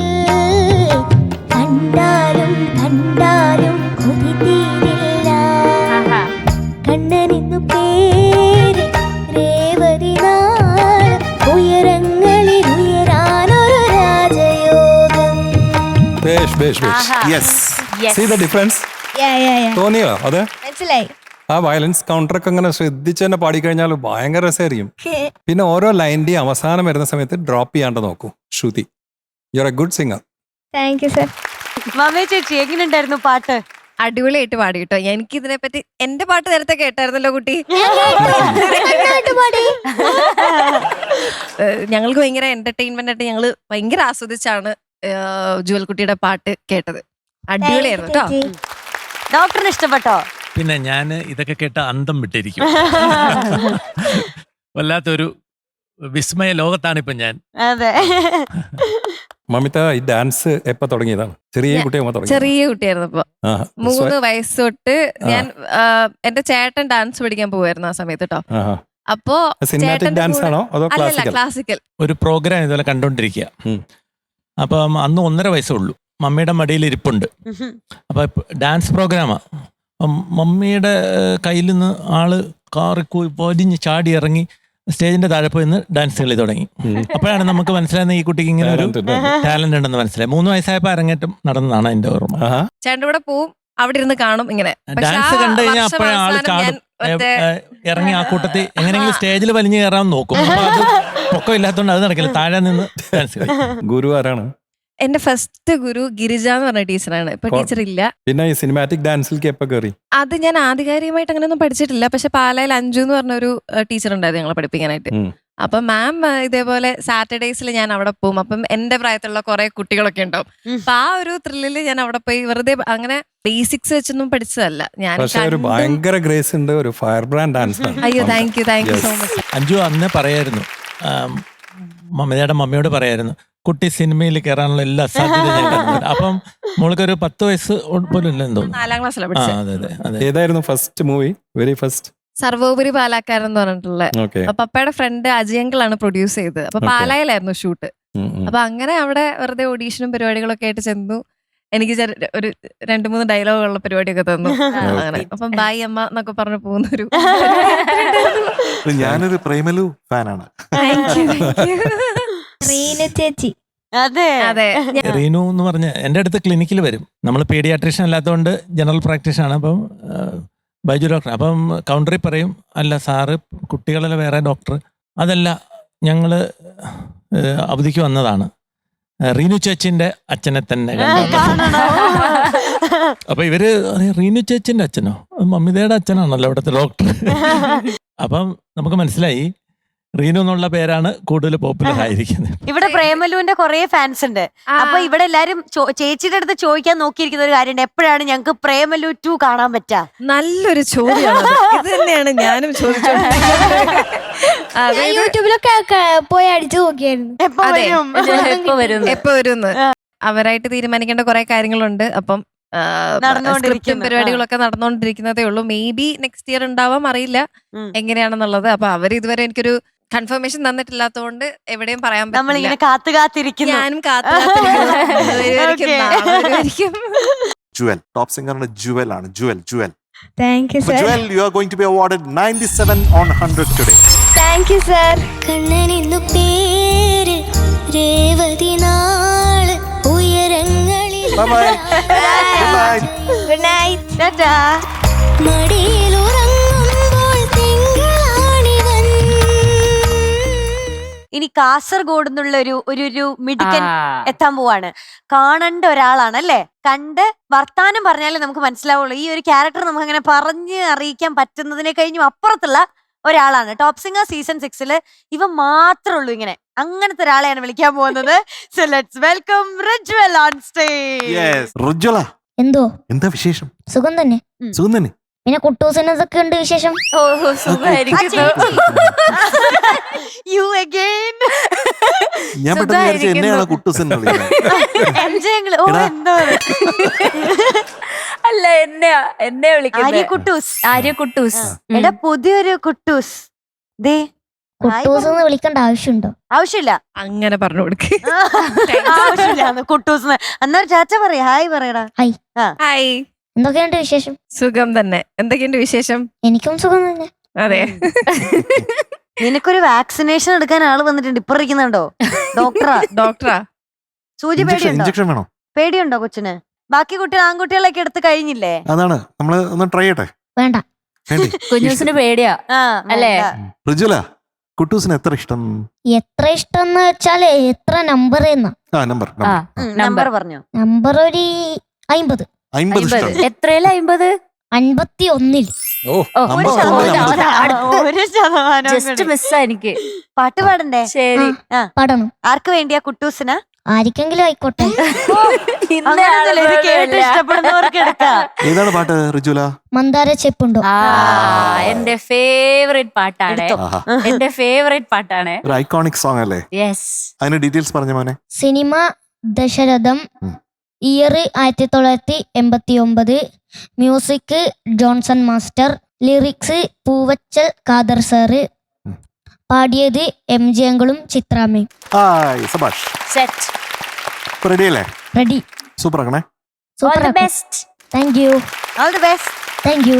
കണ്ടാലും കണ്ടാലും കൊതി തീരില്ല കണ്ണനെന്നു പേര് രേവതി നാൾ ഉയരങ്ങളിൽ ഉയരാനൊരു രാജയോഗം. സീ ദ ഡിഫറൻസ് തോന്നിയോ അത്? മനസ്സിലായി. ആ വയലൻസ് കൗണ്ടറൊക്കെ അങ്ങനെ ശ്രദ്ധിച്ച് തന്നെ പാടിക്കഴിഞ്ഞാൽ ഭയങ്കര രസമായിരിക്കും. പിന്നെ ഓരോ ലൈൻ്റെയും അവസാനം വരുന്ന സമയത്ത് ഡ്രോപ്പ് ചെയ്യാണ്ട് നോക്കൂ. Shruti, you are a good singer. Thank you sir. Mummy ചേച്ചി എങ്ങനെയുണ്ടായിരുന്നു പാട്ട്? അടിപൊളിയായിട്ട് പാടി കേട്ടോ. എനിക്ക് ഇതിനെ പറ്റി എന്റെ പാട്ട് നേരത്തെ കേട്ടായിരുന്നല്ലോ കുട്ടി. ഞങ്ങൾക്ക് ഭയങ്കര എന്റർടൈൻമെന്റ് ആയിട്ട് ഞങ്ങള് ഭയങ്കര ആസ്വദിച്ചാണ് ജുവൽ കുട്ടിയുടെ പാട്ട് കേട്ടത്. അടിപൊളിയായിരുന്നു കേട്ടോ. ഡോക്ടറിന് ഇഷ്ടപ്പെട്ടോ? പിന്നെ ഞാൻ ഇതൊക്കെ കേട്ട അന്തം വിട്ടിരിക്കും. വല്ലാത്തൊരു വിസ്മയ ലോകത്താണിപ്പം ഞാൻ. അതെ. മമിത, ഈ ഡാൻസ് എപ്പോ തുടങ്ങിയതാണ്? ചെറിയ കുട്ടിയാകുമ്പോ തുടങ്ങി? ചെറിയ കുട്ടിയായിരുന്നപ്പോ 3 വയസ്സ് തൊട്ട് ഞാൻ എന്റെ ചേട്ടൻ ഡാൻസ് പഠിക്കാൻ പോവായിരുന്നു ആ സമയത്ത് കേട്ടോ. അപ്പോ സിനിമാറ്റിക് ഡാൻസ് ആണോ അതോ ക്ലാസിക്കൽ? ക്ലാസിക്കൽ. ഒരു പ്രോഗ്രാം ഇതുപോലെ കണ്ടോണ്ടിരിക്കുക. അപ്പം അന്ന് 1.5 വയസ്സേ ഉള്ളൂ. മമ്മിയുടെ മടിയിൽ ഇരിപ്പുണ്ട്. അപ്പൊ ഡാൻസ് പ്രോഗ്രാമാ. മമ്മിയുടെ കയ്യിൽ നിന്ന് ആള് കാറിക്കൂയി പൊതിഞ്ഞ് ചാടി ഇറങ്ങി സ്റ്റേജിന്റെ താഴെ പോയി നിന്ന് ഡാൻസ് കളി തുടങ്ങി. അപ്പോഴാണ് നമുക്ക് മനസ്സിലാകുന്നത് ഈ കുട്ടിക്ക് ഇങ്ങനെ ഒരു ടാലന്റ് ഉണ്ടെന്ന് മനസ്സിലായി. 3 വയസ്സായപ്പോ അരങ്ങേറ്റം നടന്നതാണ് എന്റെ ഓർമ്മ. ചേട്ടൻ്റെ കൂടെ പോവും, അവിടെ ഇരുന്ന് കാണും ഇങ്ങനെ. ഡാൻസ് കണ്ടു കഴിഞ്ഞാൽ അപ്പോഴേ ആള് ചാടും, ഇറങ്ങി ആ കൂട്ടത്തിൽ എങ്ങനെയെങ്കിലും സ്റ്റേജിൽ വലിഞ്ഞു കയറാൻ നോക്കും. അപ്പൊ അത് പൊക്കം ഇല്ലാത്തതുകൊണ്ട് അത് നടക്കില്ല. താഴെ നിന്ന് ഡാൻസ് കളി. ഗുരു ആരാണ്? എന്റെ ഫസ്റ്റ് ഗുരു ഗിരിജ എന്ന് പറഞ്ഞ ടീച്ചറാണ്. ഇപ്പൊ ടീച്ചർ ഇല്ല. പിന്നെ ഈ സിനിമാറ്റിക് ഡാൻസിലേക്ക് എപ്പോ കയറി? അത് ഞാൻ ആധികാരികമായിട്ട് അങ്ങനെയൊന്നും പഠിച്ചിട്ടില്ല. പക്ഷെ പാലായിൽ അഞ്ജു എന്ന് പറഞ്ഞൊരു ടീച്ചർ ഉണ്ടായിരുന്നു ഞങ്ങളെ പഠിപ്പിക്കാനായിട്ട്. അപ്പൊ മാം ഇതേപോലെ സാറ്റർഡേസിൽ ഞാൻ അവിടെ പോകും. അപ്പം എന്റെ പ്രായത്തിലുള്ള കുറെ കുട്ടികളൊക്കെ ഉണ്ടാവും. അപ്പൊ ആ ഒരു ത്രില്ലില് ഞാൻ അവിടെ പോയി വെറുതെ അങ്ങനെ ബേസിക്സ് വെച്ചൊന്നും പഠിച്ചതല്ല ഞാൻ. ഒരു ഭയങ്കര ഗ്രേസ് ഉണ്ട്, ഒരു ഫയർ ബ്രാൻഡ് ഡാൻസ്. അയ്യോ thank you so much. Anju അന്ന് പറയായിരുന്നു, മമ്മിയോട് പറയായിരുന്നു, കുട്ടി സിനിമയിൽ കയറാനുള്ള എല്ലാ സാധ്യത ഞാൻ കണ്ടിട്ടുണ്ട്. അപ്പം മോൾക്കൊരു 10 വയസ്സ് പോലും ഇല്ലെന്ന് തോന്നുന്നു. 4ാം ക്ലാസ്സിലാണ് പഠിച്ചത്. അതെ. ഏതായിരുന്നു ഫസ്റ്റ് മൂവി? വെരി ഫസ്റ്റ് സർവോപരി പാലാക്കാരൻ എന്ന് പറഞ്ഞിട്ടുള്ള പപ്പയുടെ ഫ്രണ്ട് അജയങ്കളാണ് പ്രൊഡ്യൂസ് ചെയ്തത്. അപ്പൊ പാലായിലായിരുന്നു ഷൂട്ട്. അപ്പൊ അങ്ങനെ അവിടെ വെറുതെ ഓഡീഷനും പരിപാടികളൊക്കെ ആയിട്ട് ചെന്നു. എനിക്ക് ഒരു 2-3 ഡയലോഗുള്ള പരിപാടിയൊക്കെ തന്നു. അങ്ങനെ അപ്പം ബായ് അമ്മ എന്നൊക്കെ പറഞ്ഞു പോകുന്നൊരു. ഞാനൊരു പ്രേമലു ഫാനാണ്. ചേച്ചി. അതെ അതെ. റീനു എന്ന് പറഞ്ഞ എൻ്റെ അടുത്ത് ക്ലിനിക്കിൽ വരും. നമ്മൾ പീഡിയാട്രീഷ്യൻ അല്ലാത്തതുകൊണ്ട് ജനറൽ പ്രാക്ടീഷനാണ്. അപ്പം ബൈജു ഡോക്ടർ. അപ്പം കൗണ്ടറിൽ പറയും, അല്ല സാറ് കുട്ടികളെ വേറെ ഡോക്ടർ, അതല്ല ഞങ്ങൾ അവധിക്ക് വന്നതാണ്, റീനു ചേച്ചിന്റെ അച്ഛനെ തന്നെ അപ്പൊ ഇവര് റീനു ചേച്ചിന്റെ അച്ഛനോ? മമ്മിതയുടെ അച്ഛനാണല്ലോ ഇവിടുത്തെ ഡോക്ടർ. അപ്പം നമുക്ക് മനസ്സിലായി റീനു എന്നുള്ള പേരാണ് കൂടുതൽ പോപ്പുലർ ആയിരിക്കുന്നത്. ഇവിടെ പ്രേമലുവിന്റെ കുറെ ഫാൻസ് ഉണ്ട്. അപ്പൊ ഇവിടെ എല്ലാരും ചേച്ചിയുടെ അടുത്ത് ചോദിക്കാൻ നോക്കിയിരിക്കുന്ന ഒരു കാര്യമുണ്ട്, എപ്പോഴാണ് ഞങ്ങൾക്ക് പ്രേമലു 2 കാണാൻ പറ്റാ? നല്ലൊരു ചോദ്യമാണ്. ഇത് തന്നെയാണ് ഞാനും ചോദിച്ചോണ്ടിരിക്കുന്നത്. യൂട്യൂബിലൊക്കെ പോയി അടിച്ചു നോക്കിയായിരുന്നു. എപ്പോ വരും അവരായിട്ട് തീരുമാനിക്കേണ്ട കുറെ കാര്യങ്ങളുണ്ട്. അപ്പം സ്ക്രിപ്റ്റും പരിപാടികളൊക്കെ നടന്നുകൊണ്ടിരിക്കുന്നതേ ഉള്ളൂ. മേ ബി നെക്സ്റ്റ് ഇയർ ഉണ്ടാവാം, അറിയില്ല എങ്ങനെയാണെന്നുള്ളത്. അപ്പൊ അവർ ഇതുവരെ എനിക്കൊരു കൺഫർമേഷൻ തന്നിട്ടില്ലാത്തതുകൊണ്ട് എവിടെയും പറയാൻ പറ്റില്ല. കാത്തിരിക്കുന്നു. ഞാനും കാത്തിരിക്കും. ജുവൽ ടോപ്പ് സിംഗറിന്റെ ജുവൽ ആണ്. Jewel. Thank you sir. Jewel, you are going to be awarded 97 on 100 today. Thank you sir. കണ്ണനെന്നു പേര് രേവതി നാൾ ഉയരങ്ങളിൽ. Bye-bye. Good night. Good night. Tata. മടിയിൽ ഉറങ്ങുമ്പോൾ തിങ്കളാണിവൻ. ഇനി കാസർഗോഡ് നിന്നുള്ള ഒരു മിടുക്കൻ എത്താൻ പോവാണ്. കാണേണ്ട ഒരാളാണ് അല്ലേ? കണ്ട് വർത്താനം പറഞ്ഞാലേ നമുക്ക് മനസ്സിലാവുള്ളൂ. ഈ ഒരു ക്യാരക്ടർ നമുക്ക് അങ്ങനെ പറഞ്ഞ് അറിയിക്കാൻ പറ്റുന്നതിനെ കഴിഞ്ഞും അപ്പുറത്തുള്ള ഒരാളാണ്. ടോപ്പ് സിംഗർ സീസൺ 6 ഇവ മാത്രമേ ഉള്ളൂ ഇങ്ങനെ. അങ്ങനത്തെ ഒരാളെയാണ് വിളിക്കാൻ പോകുന്നത്. So let's welcome Rijwal on stage. Yes. റിജ്വല, എന്തോ എന്താ വിശേഷം? സുഖം തന്നെ. സുഖം തന്നെ. പിന്നെ കുട്ടൂസിനൊക്കെ ഉണ്ട് വിശേഷം. You again. ഞാൻ പെട്ടെന്ന് വിചാരിച്ചു എന്നെയാണ് കുട്ടൂസൻ. അല്ല അല്ല എന്നെ വിളിക്കുന്നത് ആര്യ കുട്ടൂസ്. ആര്യ കുട്ടൂസ്. എടാ പുതിയൊരു കുട്ടൂസ്. ദേ കുട്ടൂസ് എന്ന് വിളിക്കേണ്ട ആവശ്യമുണ്ടോ? ആവശ്യമില്ല. അങ്ങനെ പറഞ്ഞു കൊടുക്ക്. ആവശ്യമില്ല കുട്ടൂസ്. അന്നേരം ചാച്ച പറയാ ഹായ് പറയടാ. ഹായ്, എന്തൊക്കെയുണ്ട് വിശേഷം? സുഖം തന്നെ. എന്തൊക്കെയുണ്ട് വിശേഷം? എനിക്കും സുഖം തന്നെ. അതെ. നിനക്കൊരു വാക്സിനേഷൻ എടുക്കാൻ ആള് വന്നിട്ടുണ്ട്. ഇപ്പൊ ഇരിക്കുന്നുണ്ടോ? ഡോക്ടറാ. സൂചി പേടിയുണ്ടോ? ഇഞ്ചക്ഷൻ വേണോ? പേടിയുണ്ടോ കൊച്ചിന്? ബാക്കി കുട്ടികൾ ആൺകുട്ടികളൊക്കെ എടുത്ത് കഴിഞ്ഞില്ലേ? അതാണ് നമ്മള് ഒന്ന് ട്രൈ ചെയ്യട്ടെ. വേണ്ട. കുഞ്ഞൂസിന് പേടിയാ അല്ലേ? റിജുല, കുട്ടൂസിന് എത്ര ഇഷ്ടം? എത്ര ഇഷ്ടം എന്ന് വെച്ചാല് എത്ര നമ്പർ എന്നാ? നമ്പർ നമ്പർ പറഞ്ഞോ. നമ്പർ ഒരു 50. 50 ഇഷ്ടം. എത്രയില? 50? 51. ഒരു ശതമാനം ജസ്റ്റ് മിസ്സാ എനിക്ക്. പാട്ട് പാടണ്ടേ? ശരി, പാടണം. ആർക്ക് വേണ്ടിയാ? കുട്ടൂസിനാ? ആർക്കെങ്കിലും ആയിക്കോട്ടെ. അങ്ങനെയൊന്നുമില്ല, ഇത് കേട്ട് ഇഷ്ടപ്പെടുന്നവർക്ക് എടുക്കാം. ഏതാണ് പാട്ട് റിജുല? മന്ദാര ചെപ്പുണ്ടോ? എന്റെ ഫേവറേറ്റ് പാട്ടാണ്. എന്റെ ഫേവറേറ്റ് പാട്ടാണ്. ഒരു ഐക്കോണിക് സോങ് അല്ലേ? യെസ്. അതിന് ഡീറ്റെയിൽസ് പറഞ്ഞ മോനെ. Cinema Dasaratham, year 1989, music Johnson master, lyrics Poovachal Khader sir, പാടിയത് MJ അങ്കിളും ചിത്രാമ്മയും. സബാഷ്. സെറ്റ്. റെഡി അല്ലേ? റെഡി. സൂപ്പർ ആക്കണേ. All the best. Thank you. All the best. Thank you.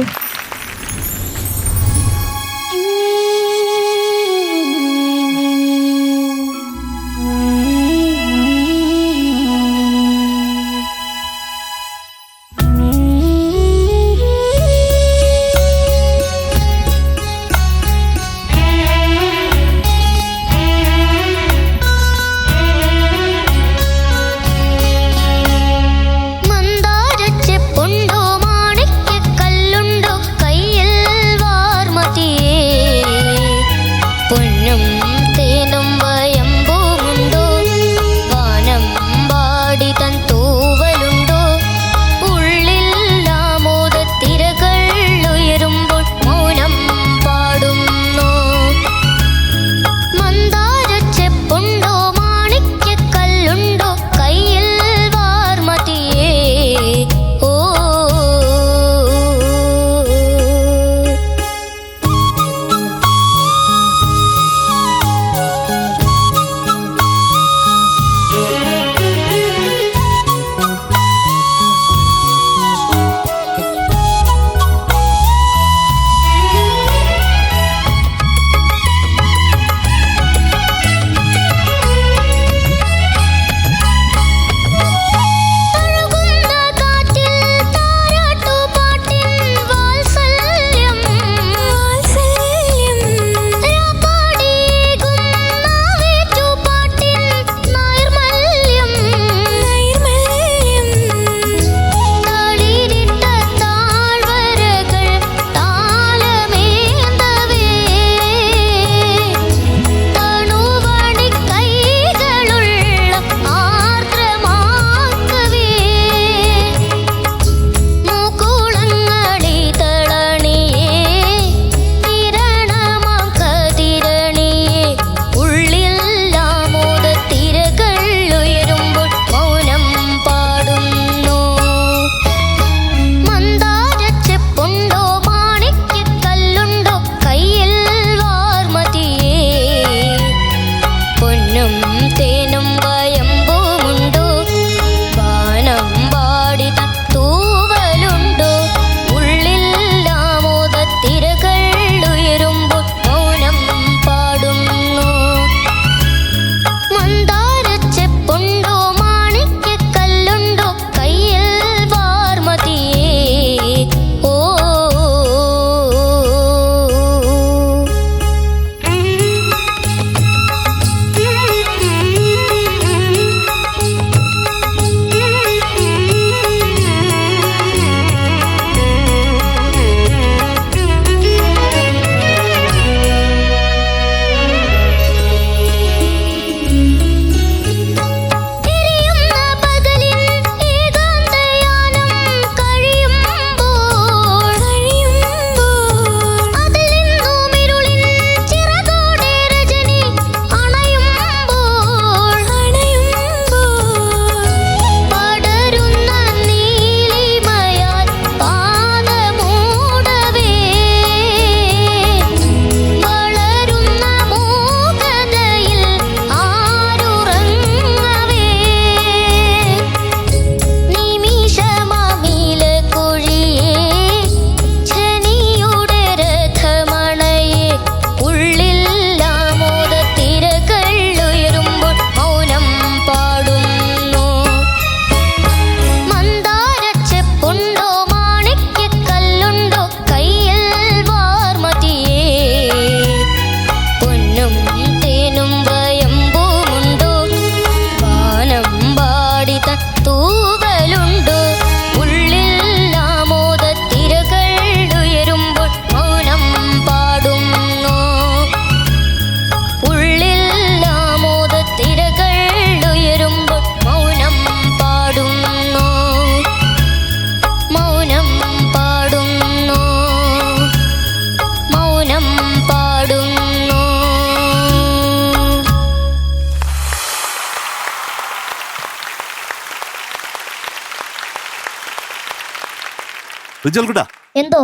രുചൽ കുട്ടാ, എന്തോ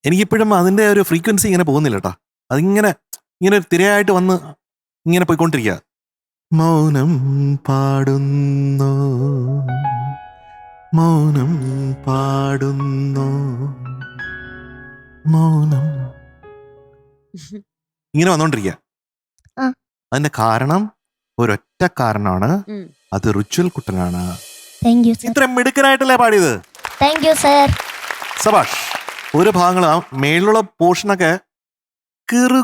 എനിക്കിപ്പോഴും അതിന്റെ ഒരു ഫ്രീക്വൻസി ഇങ്ങനെ പോകുന്നില്ല കേട്ടോ. അതിങ്ങനെ ഇങ്ങനെ ഒരു തിരയായിട്ട് വന്ന് ഇങ്ങനെ പോയിക്കൊണ്ടിരിക്കുക. മൗനം പാടുന്നു, മൗനം പാടുന്നു, മൗനം ഇങ്ങനെ വന്നോണ്ടിരിക്കുക. ആ. അതിന്റെ കാരണം ഒരൊറ്റ കാരണമാണ്, ഉം. അത് ഋച്വൽ കുട്ടനാണ്. Thank you sir. ഇത്ര മിടുക്കനായിട്ടല്ലേ പാടിയത്. Thank you sir. സബാഷ്. ഒരു ഭാഗങ്ങൾ ആ മേളിലുള്ള പോർഷനൊക്കെ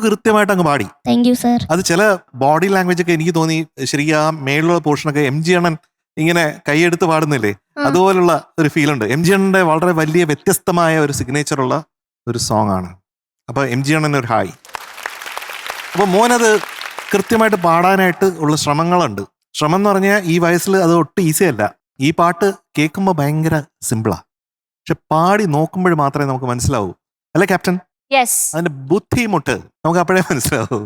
കൃത്യമായിട്ട് അങ്ങ് പാടി. Thank you sir. അത് ചില ബോഡി ലാംഗ്വേജ് ഒക്കെ എനിക്ക് തോന്നി ശരിക്കും ആ മേളിലുള്ള പോർഷനൊക്കെ MG അണ്ണൻ ഇങ്ങനെ കൈയെടുത്ത് പാടുന്നില്ലേ, അതുപോലുള്ള ഒരു ഫീൽ ഉണ്ട്. MG അണ്ണന്റെ വളരെ വലിയ വ്യത്യസ്തമായ ഒരു സിഗ്നേച്ചർ ഉള്ള ഒരു സോങ് ആണ്. അപ്പൊ MG അണ്ണൻ ഒരു ഹായ്. അപ്പൊ മോനത് കൃത്യമായിട്ട് പാടാനായിട്ട് ഉള്ള ശ്രമങ്ങളുണ്ട്. ശ്രമം എന്ന് പറഞ്ഞാൽ ഈ വയസ്സിൽ അത് ഒട്ടും ഈസി അല്ല. ഈ പാട്ട് കേൾക്കുമ്പോൾ ഭയങ്കര സിമ്പിളാ, പക്ഷെ പാടി നോക്കുമ്പോൾ മാത്രമേ നമുക്ക് മനസ്സിലാവൂ. അല്ലേ ക്യാപ്റ്റൻ? യെസ്. അതിന്റെ ബുദ്ധിമുട്ട് നമുക്ക് അപ്പോഴേ മനസ്സിലാവൂ.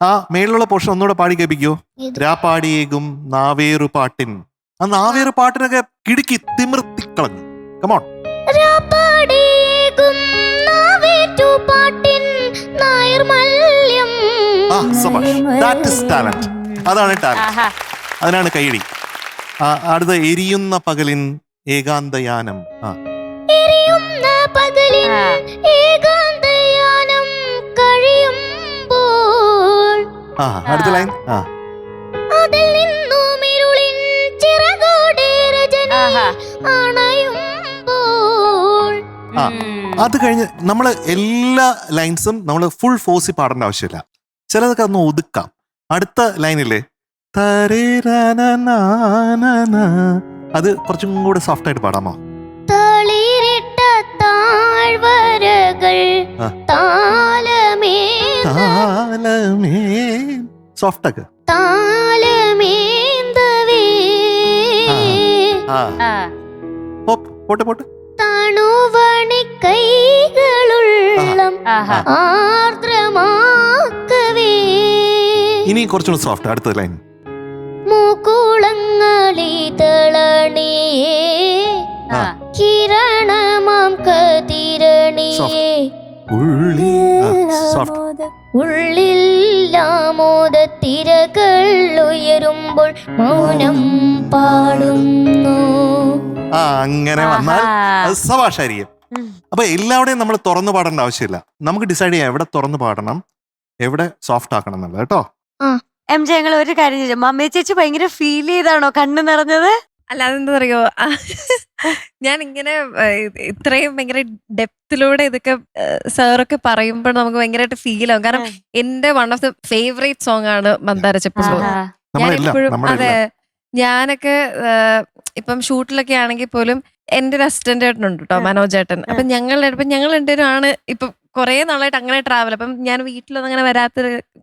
ആ മേളിലുള്ള പോർഷൻ ഒന്നുകൂടെ പാടി കേൾപ്പിക്കോ. ഇത്. രാപ്പാടിയേകും നാവേറു പാട്ടിൻ. ആ നാവേറു പാട്ടിനൊക്കെ കിടുക്കി തിമിർത്തിക്കളഞ്ഞു. കമോൺ. രാപ്പാടേകും നാവേറ്റുപാട്ടിൻ നൈർമല്യം. ആ സബാഷ്. That is talent. അതാണ് ടാലന്റ്. ആഹാ. അതിനാണ് കൈയടി. അടുത്ത എരിയുന്ന പകലിൻ ഏകാന്തയാനം. എരിയുന്ന പകലിൻ ആ. ഏകാന്തയാനം കഴിയുമ്പോൾ അടുത്ത ലൈൻ. അതിൽ നിന്നും ഇരുളിൻ ചിറകോടെ രജനി ആഹാ. അണയുമ്പോൾ. ആ. അത് കഴിഞ്ഞ് നമ്മൾ എല്ലാ ലൈൻസും നമ്മൾ ഫുൾ ഫോഴ്സിൽ പാടേണ്ട ആവശ്യമില്ല. ചിലതൊക്കെ ഒന്ന് ഒതുക്കാം. അടുത്ത ലൈനില്ലേ അത് കുറച്ചും കൂടെ സോഫ്റ്റ് ആയിട്ട് പാടാമോ? തളിരിട്ട താഴ്വരകൾ ആ. താലമേ സോഫ്റ്റ് ആക്ക്. താലമേന്തവേ ആ. ആ. പോട്ടെ പോട്ടെ. തണുവണി കൈകളുള്ളം ആഹാ. ആർദ്രമാക്കവേ. ഇനി കുറച്ചുകൂടെ സോഫ്റ്റ്. അടുത്ത ലൈൻ. മുകുളങ്ങളിതളണിയേ ആ. കിരണമാം കതിരണിയേ സോഫ്റ്റ്. ഉള്ളിൽ ആമോദത്തിരകൾ ഉയരുമ്പോൾ മൗനം പാടുന്നു. അങ്ങനെ വന്നാൽ അത് സവാഷായിരിക്കും. ഉം. അപ്പൊ എല്ലാവരുടെയും നമ്മൾ തുറന്നു പാടേണ്ട ആവശ്യമില്ല. നമുക്ക് ഡിസൈഡ് ചെയ്യാം എവിടെ തുറന്നു പാടണം, എവിടെ സോഫ്റ്റ് ആക്കണം എന്നുള്ളത് കേട്ടോ. MJ ഞങ്ങൾ ഒരു കാര്യം ചോദിച്ചു, മമ്മി ചേച്ചി ഭയങ്കര ഫീൽ ചെയ്താണോ കണ്ണ് നിറഞ്ഞത്? അല്ല അതെന്താ അറിയോ, ഞാൻ ഇങ്ങനെ ഇത്രയും ഭയങ്കര ഡെപ്തിലൂടെ ഇതൊക്കെ സാറൊക്കെ പറയുമ്പോൾ നമുക്ക് ഭയങ്കരമായിട്ട് ഫീൽ ആവും. കാരണം എന്റെ one of the favourite song ആണ് മന്ദാരച്ചെപ്പുള്ളൂ. ഞാൻ നമ്മളെല്ലാം എപ്പോഴും അതെ നമ്മളെല്ലാം ഞാനൊക്കെ ഇപ്പം ഷൂട്ടിലൊക്കെ ആണെങ്കിൽ പോലും എന്റെ ഒരു അസിസ്റ്റന്റ് ഏട്ടനുണ്ട് കേട്ടോ, മനോജ് ഏട്ടൻ. അപ്പൊ ഞങ്ങൾ രണ്ടുപേരും ആണ് ഇപ്പൊ കുറെ നാളായിട്ട് അങ്ങനെ ട്രാവൽ. അപ്പം ഞാൻ വീട്ടിലൊന്നും അങ്ങനെ വരാത്ത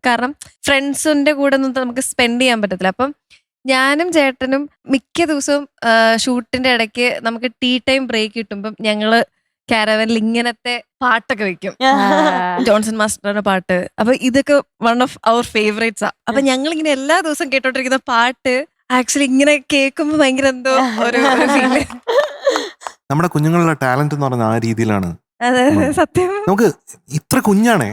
കാരണം ഫ്രണ്ട്സിന്റെ കൂടെ ഒന്നും നമുക്ക് സ്പെൻഡ് ചെയ്യാൻ പറ്റത്തില്ല. അപ്പം ഞാനും ചേട്ടനും മിക്ക ദിവസവും ഷൂട്ടിന്റെ ഇടയ്ക്ക് നമുക്ക് ടീ ടൈം ബ്രേക്ക് കിട്ടുമ്പം ഞങ്ങള് കാരവനിൽ ഇങ്ങനത്തെ പാട്ടൊക്കെ വെക്കും, ജോൺസൺ മാസ്റ്ററുടെ പാട്ട്. അപ്പൊ ഇതൊക്കെ വൺ ഓഫ് അവർ ഫേവറേറ്റ്സാ. അപ്പൊ ഞങ്ങൾ ഇങ്ങനെ എല്ലാ ദിവസവും കേട്ടോണ്ടിരിക്കുന്ന പാട്ട് ആക്ച്വലി ഇങ്ങനെ കേൾക്കുമ്പോ ഭയങ്കര എന്തോ ഒരു ഫീല്. നമ്മുടെ കുഞ്ഞുങ്ങളുടെ ടാലന്റ് എന്ന് പറഞ്ഞാൽ ആ രീതിയിലാണ്. അതെ സത്യം. നമുക്ക് ഇത്ര കുഞ്ഞാണേ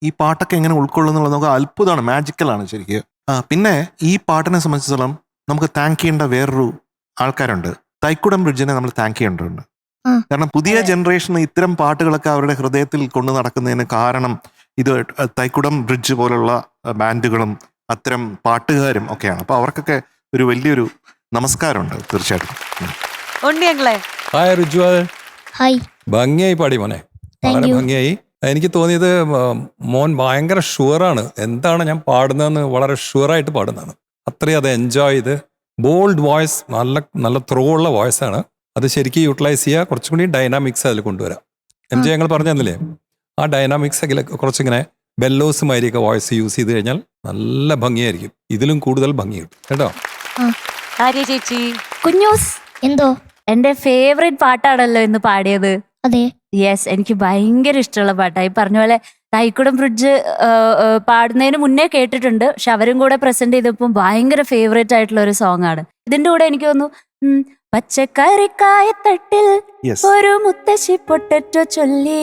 ഈ പാട്ടൊക്കെ എങ്ങനെ ഉൾക്കൊള്ളുന്നുള്ളത് നമുക്ക് അത്ഭുതമാണ്, മാജിക്കലാണ് ശരിക്കും. പിന്നെ ഈ പാട്ടിനെ സംബന്ധിച്ചിടത്തോളം നമുക്ക് താങ്ക് ചെയ്യേണ്ട വേറൊരു ആൾക്കാരുണ്ട്. തൈക്കുടം ബ്രിഡ്ജിനെ നമ്മൾ താങ്ക് ചെയ്യേണ്ടതുണ്ട്. കാരണം പുതിയ ജനറേഷന് ഇത്തരം പാട്ടുകളൊക്കെ അവരുടെ ഹൃദയത്തിൽ കൊണ്ടു നടക്കുന്നതിന് കാരണം ഇത് തൈക്കുടം ബ്രിഡ്ജ് പോലുള്ള ബാൻഡുകളും അത്തരം പാട്ടുകാരും ഒക്കെയാണ്. അപ്പൊ അവർക്കൊക്കെ ഒരു വലിയൊരു നമസ്കാരമുണ്ട് തീർച്ചയായിട്ടും. ഉണ്ണിയങ്ങളെ ഹായ് റിജ്വൽ. ഹായ്. ഭംഗിയായി പാടി മോനെ, വളരെ ഭംഗിയായി. എനിക്ക് തോന്നിയത് മോൻ ഭയങ്കര ഷുവറാണ് എന്താണ് ഞാൻ പാടുന്നതെന്ന്, വളരെ ഷുവറായിട്ട് പാടുന്നതാണ്. അത്രയും അത് എൻജോയ് ചെയ്ത് ബോൾഡ് വോയിസ്, നല്ല നല്ല ത്രോ ഉള്ള വോയിസ് ആണ്. അത് ശരിക്കും യൂട്ടിലൈസ് ചെയ്യുക, കുറച്ചും കൂടി ഡൈനാമിക്സ് അതിൽ കൊണ്ടുവരാം. MJ ഞങ്ങൾ പറഞ്ഞു തന്നില്ലേ, ആ ഡൈനാമിക്സ് ഒക്കെ കുറച്ചിങ്ങനെ ബെല്ലോസ് മാതിരിയൊക്കെ വോയിസ് യൂസ് ചെയ്ത് കഴിഞ്ഞാൽ നല്ല ഭംഗിയായിരിക്കും. ഇതിലും കൂടുതൽ ഭംഗി കിട്ടും കേട്ടോ. ആര്യ ചേച്ചി. കുഞ്ഞൂസ് എന്തോ എന്റെ ഫേവറേറ്റ് പാട്ടാണല്ലോ ഇന്ന് പാടിയത്. അതെ. യെസ്, എനിക്ക് ഭയങ്കര ഇഷ്ടമുള്ള പാട്ടായി. പറഞ്ഞ പോലെ തൈക്കുടം ബ്രിഡ്ജ് പാടുന്നതിന് മുന്നേ കേട്ടിട്ടുണ്ട്, പക്ഷെ അവരും കൂടെ പ്രസന്റ് ചെയ്തപ്പോൾ ഭയങ്കര ഫേവറേറ്റ് ആയിട്ടുള്ള ഒരു സോങ് ആണ്. ഇതിന്റെ കൂടെ എനിക്ക് തോന്നുന്നു പച്ചക്കറിക്കായത്തട്ടിൽ Yes. ഒരു മുത്തശ്ശി പൊട്ടറ്റോ ചൊല്ലി,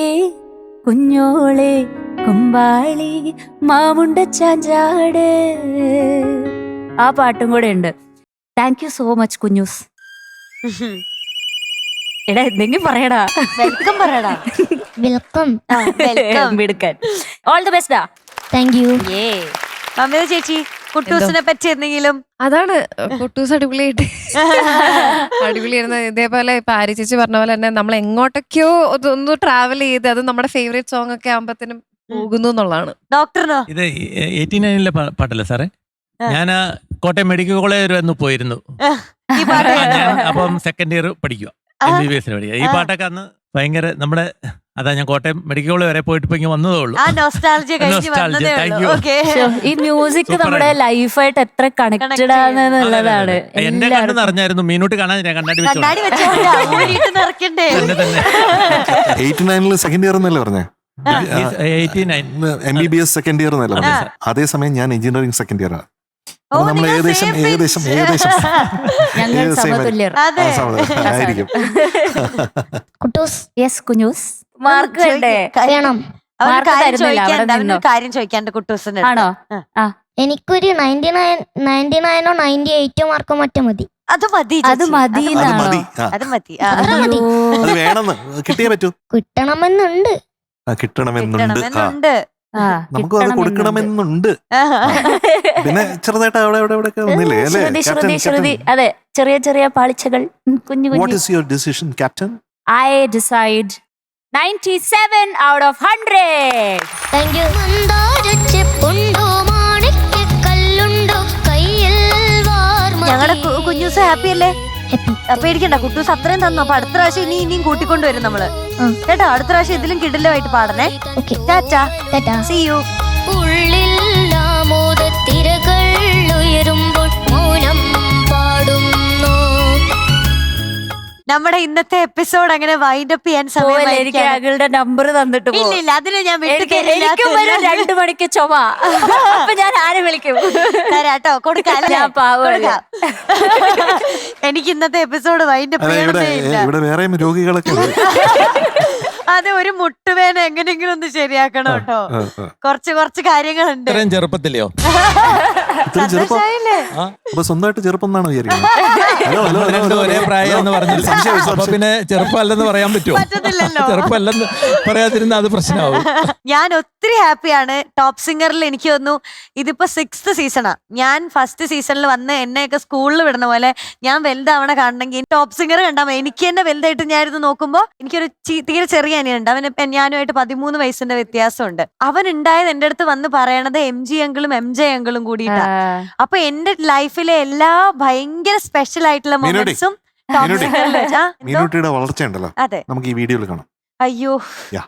കുഞ്ഞോളെ കുമ്പാളി മാമുണ്ട ചാഞ്ചാട്. ആ പാട്ടും കൂടെ ഉണ്ട്. താങ്ക് യു സോ മച്ച് കുഞ്ഞൂസ്. എടാ എന്തെങ്കിലും പറയടാ. വെൽക്കം പറയടാ. വെൽക്കം. വെൽക്കം. മിടുക്കൻ. All the best. Thank you. Mamitha ചേച്ചി, കുട്ടൂസിനെ പറ്റി എന്തെങ്കിലും? അതാണ് കുട്ടൂസ് അടിപൊളിയായിട്ട് അടിപൊളിയായിരുന്നു. ഇതേപോലെ ഇപ്പൊ ആര്യ ചേച്ചി പറഞ്ഞ പോലെ തന്നെ നമ്മൾ എങ്ങോട്ടൊക്കെയോ ഒന്ന് ട്രാവൽ ചെയ്ത് അത് നമ്മുടെ ഫേവറേറ്റ് സോങ് ഒക്കെ ആകുമ്പത്തിനും പോകുന്നു എന്നുള്ളതാണ്. ഡോക്ടറിനോ? ഇത് 89-ലെ പാട്ടല്ലേ സാറേ? ഞാൻ കോട്ടയം മെഡിക്കൽ കോളേജ് വരെ ഒന്ന് പോയിരുന്നു. ഈ പാട്ട് ഞാൻ അപ്പം സെക്കൻഡ് ഇയർ പഠിക്കുക, MBBS പഠിക്കുക. ഈ പാട്ടൊക്കെ അന്ന് ഭയങ്കര നമ്മുടെ അതാ ഞാൻ കോട്ടയം മെഡിക്കൽ കോളേജ് വരെ പോയിട്ട് ഇപ്പൊ ഇങ്ങനെ വന്നതേ ഉള്ളൂ. ആ നൊസ്റ്റാൾജിയ കഴിഞ്ഞ് Nostalgia, വന്നതേ thank ഉള്ളൂ. you. ഓക്കേ. ഈ മ്യൂസിക് Super നമ്മുടെ ആയിരുന്നു. ലൈഫായിട്ട് എത്ര കണക്റ്റഡ് ആണെന്നുള്ളതാണ്. എന്റെ കണ്ണ് നിറഞ്ഞായിരുന്നു. മീനൂട്ടി കാണാൻ ഞാൻ കണ്ണാടി കണ്ണാടി വെച്ചോണ്ട്. വെച്ചോണ്ടാ ഊരിയിട്ട് നിറക്കണ്ടേ? തന്നെ തന്നെ 89 സെക്കൻഡ് ഇയർ എന്നല്ലേ പറഞ്ഞേ? 89. MBBS സെക്കൻഡ് ഇയർ എന്നല്ലേ പറഞ്ഞേ? അതേസമയം ഞാൻ എഞ്ചിനീയറിംഗ് സെക്കൻഡ് ഇയർ ആണ്. ഓ, നമ്മൾ നിങ്ങൾ ഏകദേശം same ഏകദേശം pitch. ഏകദേശം ഞങ്ങൾ ഏത് same സമതുല്യർ. അതെ. ആയിരിക്കും. കുട്ടൂസ് യെസ് കുഞ്ഞൂസ്. മാർക്ക് വേണ്ടേ? വേണം. അവനൊരു മാർക്ക് കാര്യം തരുന്നില്ല, ചോദിക്കാൻ അവിടെ അവനൊരു നിന്നോ? കാര്യം ചോദിക്കാണ്ട് കുട്ടൂസിന്റെ അടുത്ത്. ആണോ? എനിക്കൊരു 99 98 മാർക്കോ മറ്റോ മതി. അത് മതി അത് ചേച്ചി. മതി അത് എന്നാണോ? മതി. ആ, അത് മതി. ആ. അത്ര മതി. അത് വേണമെന്ന് കിട്ടിയേ പറ്റൂ. കിട്ടണമെന്നുണ്ട്. കിട്ടണമെന്നുണ്ട്. ആ, കിട്ടണമെന്നുണ്ട്. നമുക്കും അത് കൊടുക്കണമെന്നുണ്ട്. പിന്നെ ചെറുതായിട്ട് അവിടെ അവിടെ ഇവിടെ വന്നില്ലേ അല്ലേ? ശ്രുതി. അതെ, ചെറിയ ചെറിയ പാളിച്ചകൾ. കുഞ്ഞു വാട്ട് കുഞ്ഞു. Is your decision captain? I decide 97 out of 100. Thank you. ഞങ്ങളുടെ കുഞ്ഞൂസ് ഹാപ്പി അല്ലേ? പേടിക്കണ്ട, കുട്ടൂസ് അത്രയും തന്നു. അപ്പൊ അടുത്ത പ്രാവശ്യം ഇനിയും കൂട്ടിക്കൊണ്ടുവരും നമ്മള്. കേട്ടോ, അടുത്ത പ്രാവശ്യം ഇതിലും കിടിലമായിട്ട് പാടണേ. ഓക്കെ. ടാറ്റാ. See you. ഉള്ളിൽ ആമോദത്തിരകൾ ഉയരുമ്പോൾ മൗനം പാടുന്നു. നമ്മുടെ ഇന്നത്തെ എപ്പിസോഡ് അങ്ങനെ വൈൻഡ് അപ്പ് ചെയ്യാൻ പോവല്ലേ, എനിക്ക് സമയം. അകളുടെ നമ്പർ തന്നിട്ട് പോ. ഇല്ല, അതിന് ഞാൻ എനിക്കും വരും 2 മണിക്ക് ചുമ. അപ്പൊ ഞാൻ ആരെ വിളിക്കും? തരാട്ടോ, കൊടുക്കാം. ഞാൻ പാവം. എനിക്ക് ഇന്നത്തെ എപ്പിസോഡ് വൈൻഡ് അപ്പ് അതെ, ചെയ്യണമേ ഇല്ല. ഇവിടെ വേറെയും രോഗികളൊക്കെ ഉണ്ട്. അതെ, ഒരു മുട്ടുവേന എങ്ങനെയെങ്കിലും ഒന്ന് ശരിയാക്കണം കേട്ടോ. കുറച്ച് കാര്യങ്ങളുണ്ട്. ഇത്രയും ചെറുപ്പത്തിലെയോ? ഇത്രയും ചെറുപ്പം. സന്തോഷായില്ലേ? അപ്പൊ സ്വന്തമായിട്ട് ചെറുപ്പം എന്നാണോ വിചാരിക്കുന്നത്? ഹലോ ഹലോ രണ്ടും ഒരേ പ്രായം എന്ന് പറഞ്ഞില്ല. അപ്പൊ പിന്നെ ചെറുപ്പമല്ലെന്ന് പറയാൻ പറ്റുമോ? പറ്റത്തില്ലല്ലോ. ചെറുപ്പമല്ലെന്ന് പറയാതിരുന്ന അത് പ്രശ്നമാവും. ഞാൻ ഒത്തിരി ഹാപ്പിയാണ്. ടോപ്പ് സിംഗറിൽ എനിക്ക് തോന്നുന്നു ഇതിപ്പോ 6th സീസണാ. ഞാൻ ഫസ്റ്റ് സീസണിൽ വന്ന് എന്നെയൊക്കെ സ്കൂളിൽ വിടുന്ന പോലെ ഞാൻ വലുതാവണ കാണണമെങ്കിൽ ടോപ്പ് സിംഗർ കണ്ടാൽ എനിക്ക് തന്നെ വലുതായിട്ട് ഞാനിത് നോക്കുമ്പോ എനിക്കൊരു തീരെ ചെറിയ അനിയുണ്ട്. അവന് ഞാനുമായിട്ട് 13 വയസ്സിന്റെ വ്യത്യാസമുണ്ട്. അവൻ ഉണ്ടായത് എന്റെ അടുത്ത് വന്ന് പറയണത് MG അങ്കിളും MJ അങ്കിളും കൂടിയിട്ടാ. അപ്പൊ എന്റെ ലൈഫിലെ എല്ലാ ഭയങ്കര സ്പെഷ്യൽ ആയിട്ടുള്ള മൊമെന്റ്സും ടോപ്പ് സിംഗറിൽ വെച്ചാ. മീനൂട്ടിയുടെ വളർച്ചയുണ്ടല്ലോ, അതെ. നമുക്ക് ഈ വീഡിയോയിൽ കാണാം. അയ്യോ, യാ.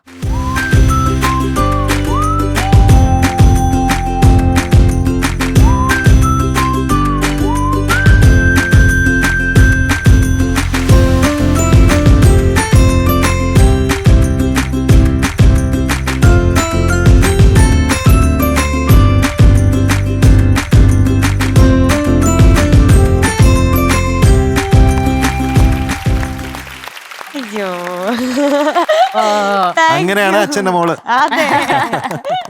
അയ്യോ. അങ്ങനെയാണ് അച്ഛന്റെ മോള്. അതെ.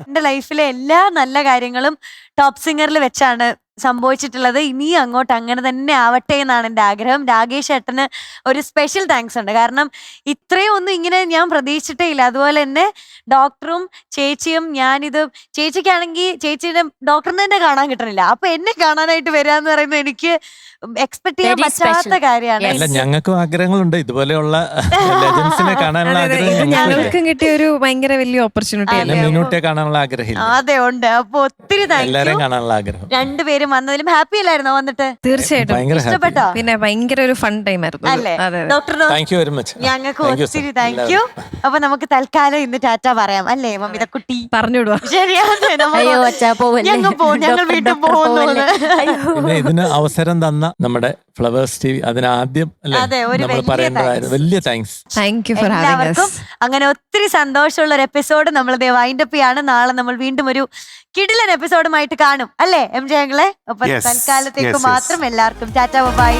എന്റെ ലൈഫിലെ എല്ലാ നല്ല കാര്യങ്ങളും ടോപ്പ് സിംഗറിൽ വെച്ചാണ് സംഭവിച്ചിട്ടുള്ളത്. ഇനിയും അങ്ങോട്ട് അങ്ങനെ തന്നെ ആവട്ടെ എന്നാണ് എൻ്റെ ആഗ്രഹം. രാകേഷ് ഏട്ടന് ഒരു സ്പെഷ്യൽ താങ്ക്സ് ഉണ്ട്. കാരണം ഇത്രയും ഒന്നും ഇങ്ങനെ ഞാൻ പ്രതീക്ഷിച്ചിട്ടേ ഇല്ല. അതുപോലെ തന്നെ ഡോക്ടറും ചേച്ചിയും, ഞാനിത് ചേച്ചിക്കാണെങ്കിൽ ചേച്ചിയുടെ ഡോക്ടറിനെ തന്നെ കാണാൻ കിട്ടണില്ല. അപ്പൊ എന്നെ കാണാനായിട്ട് വരാന്ന് പറയുന്നത് എനിക്ക് എക്സ്പെക്ട് ചെയ്യാൻ Very പറ്റാത്ത special. കാര്യമാണ്. അല്ല, ഞങ്ങൾക്കും ആഗ്രഹങ്ങളുണ്ട് ഇതുപോലെയുള്ള ലെജൻസിനെ കാണാനുള്ള ആഗ്രഹം ഞങ്ങൾക്കും ഞങ്ങൾക്കും കിട്ടിയ ഒരു ഭയങ്കര വലിയ ഓപ്പർച്യൂണിറ്റി അല്ലേ? മീനൂട്ടിയെ കാണാനുള്ള ആഗ്രഹമില്ല. അതെ, ഉണ്ട്. അപ്പൊ ഒത്തിരി താങ്ക് എല്ലാരെയും യു. കാണാനുള്ള ആഗ്രഹം. രണ്ടുപേരും വന്നതിലും ഹാപ്പി അല്ലായിരുന്നോ വന്നിട്ട്? തീർച്ചയായിട്ടും ഭയങ്കര happy. ഇഷ്ടപ്പെട്ടോ? പിന്നെ ഭയങ്കര ഒരു ഫൺ ടൈം ആയിരുന്നു അല്ലേ? അതെ ഡോക്ടറിനോ? Thank you very much. ഞങ്ങൾക്ക് Thank you, sir. ഒത്തിരി താങ്ക് യു. അപ്പൊ നമുക്ക് തൽക്കാലം ഇന്ന് ടാറ്റ പറയാം അല്ലേ മമ്മിത കുട്ടി? പറഞ്ഞു വിടുവാ. ശരിയാണ്. അയ്യോ അച്ഛാ പോവല്ലേ. ഞങ്ങൾ വീട്ടിൽ പോകുന്നു. പിന്നെ ഇതിന് അവസരം തന്ന നമ്മുടെ ഫ്ലവേഴ്സ് TV അതിനാദ്യം അല്ലേ അതെ, ഒരു നമ്മൾ വലിയ പറയേണ്ടതായിരുന്നു. വലിയ thanks. Thank you for having എല്ലാവർക്കും us. അങ്ങനെ ഒത്തിരി സന്തോഷമുള്ള ഒരു എപ്പിസോഡ് നമ്മൾ വൈൻഡ് അപ്പ് ചെയ്യാണ്. നാളെ നമ്മൾ വീണ്ടും ഒരു കിടിലൻ എപ്പിസോഡുമായിട്ട് കാണും അല്ലേ MJ അങ്കിളെ? അപ്പൊ Yes, തൽക്കാലത്തേക്ക് yes, yes. മാത്രം എല്ലാവർക്കും ടാറ്റ ബൈ.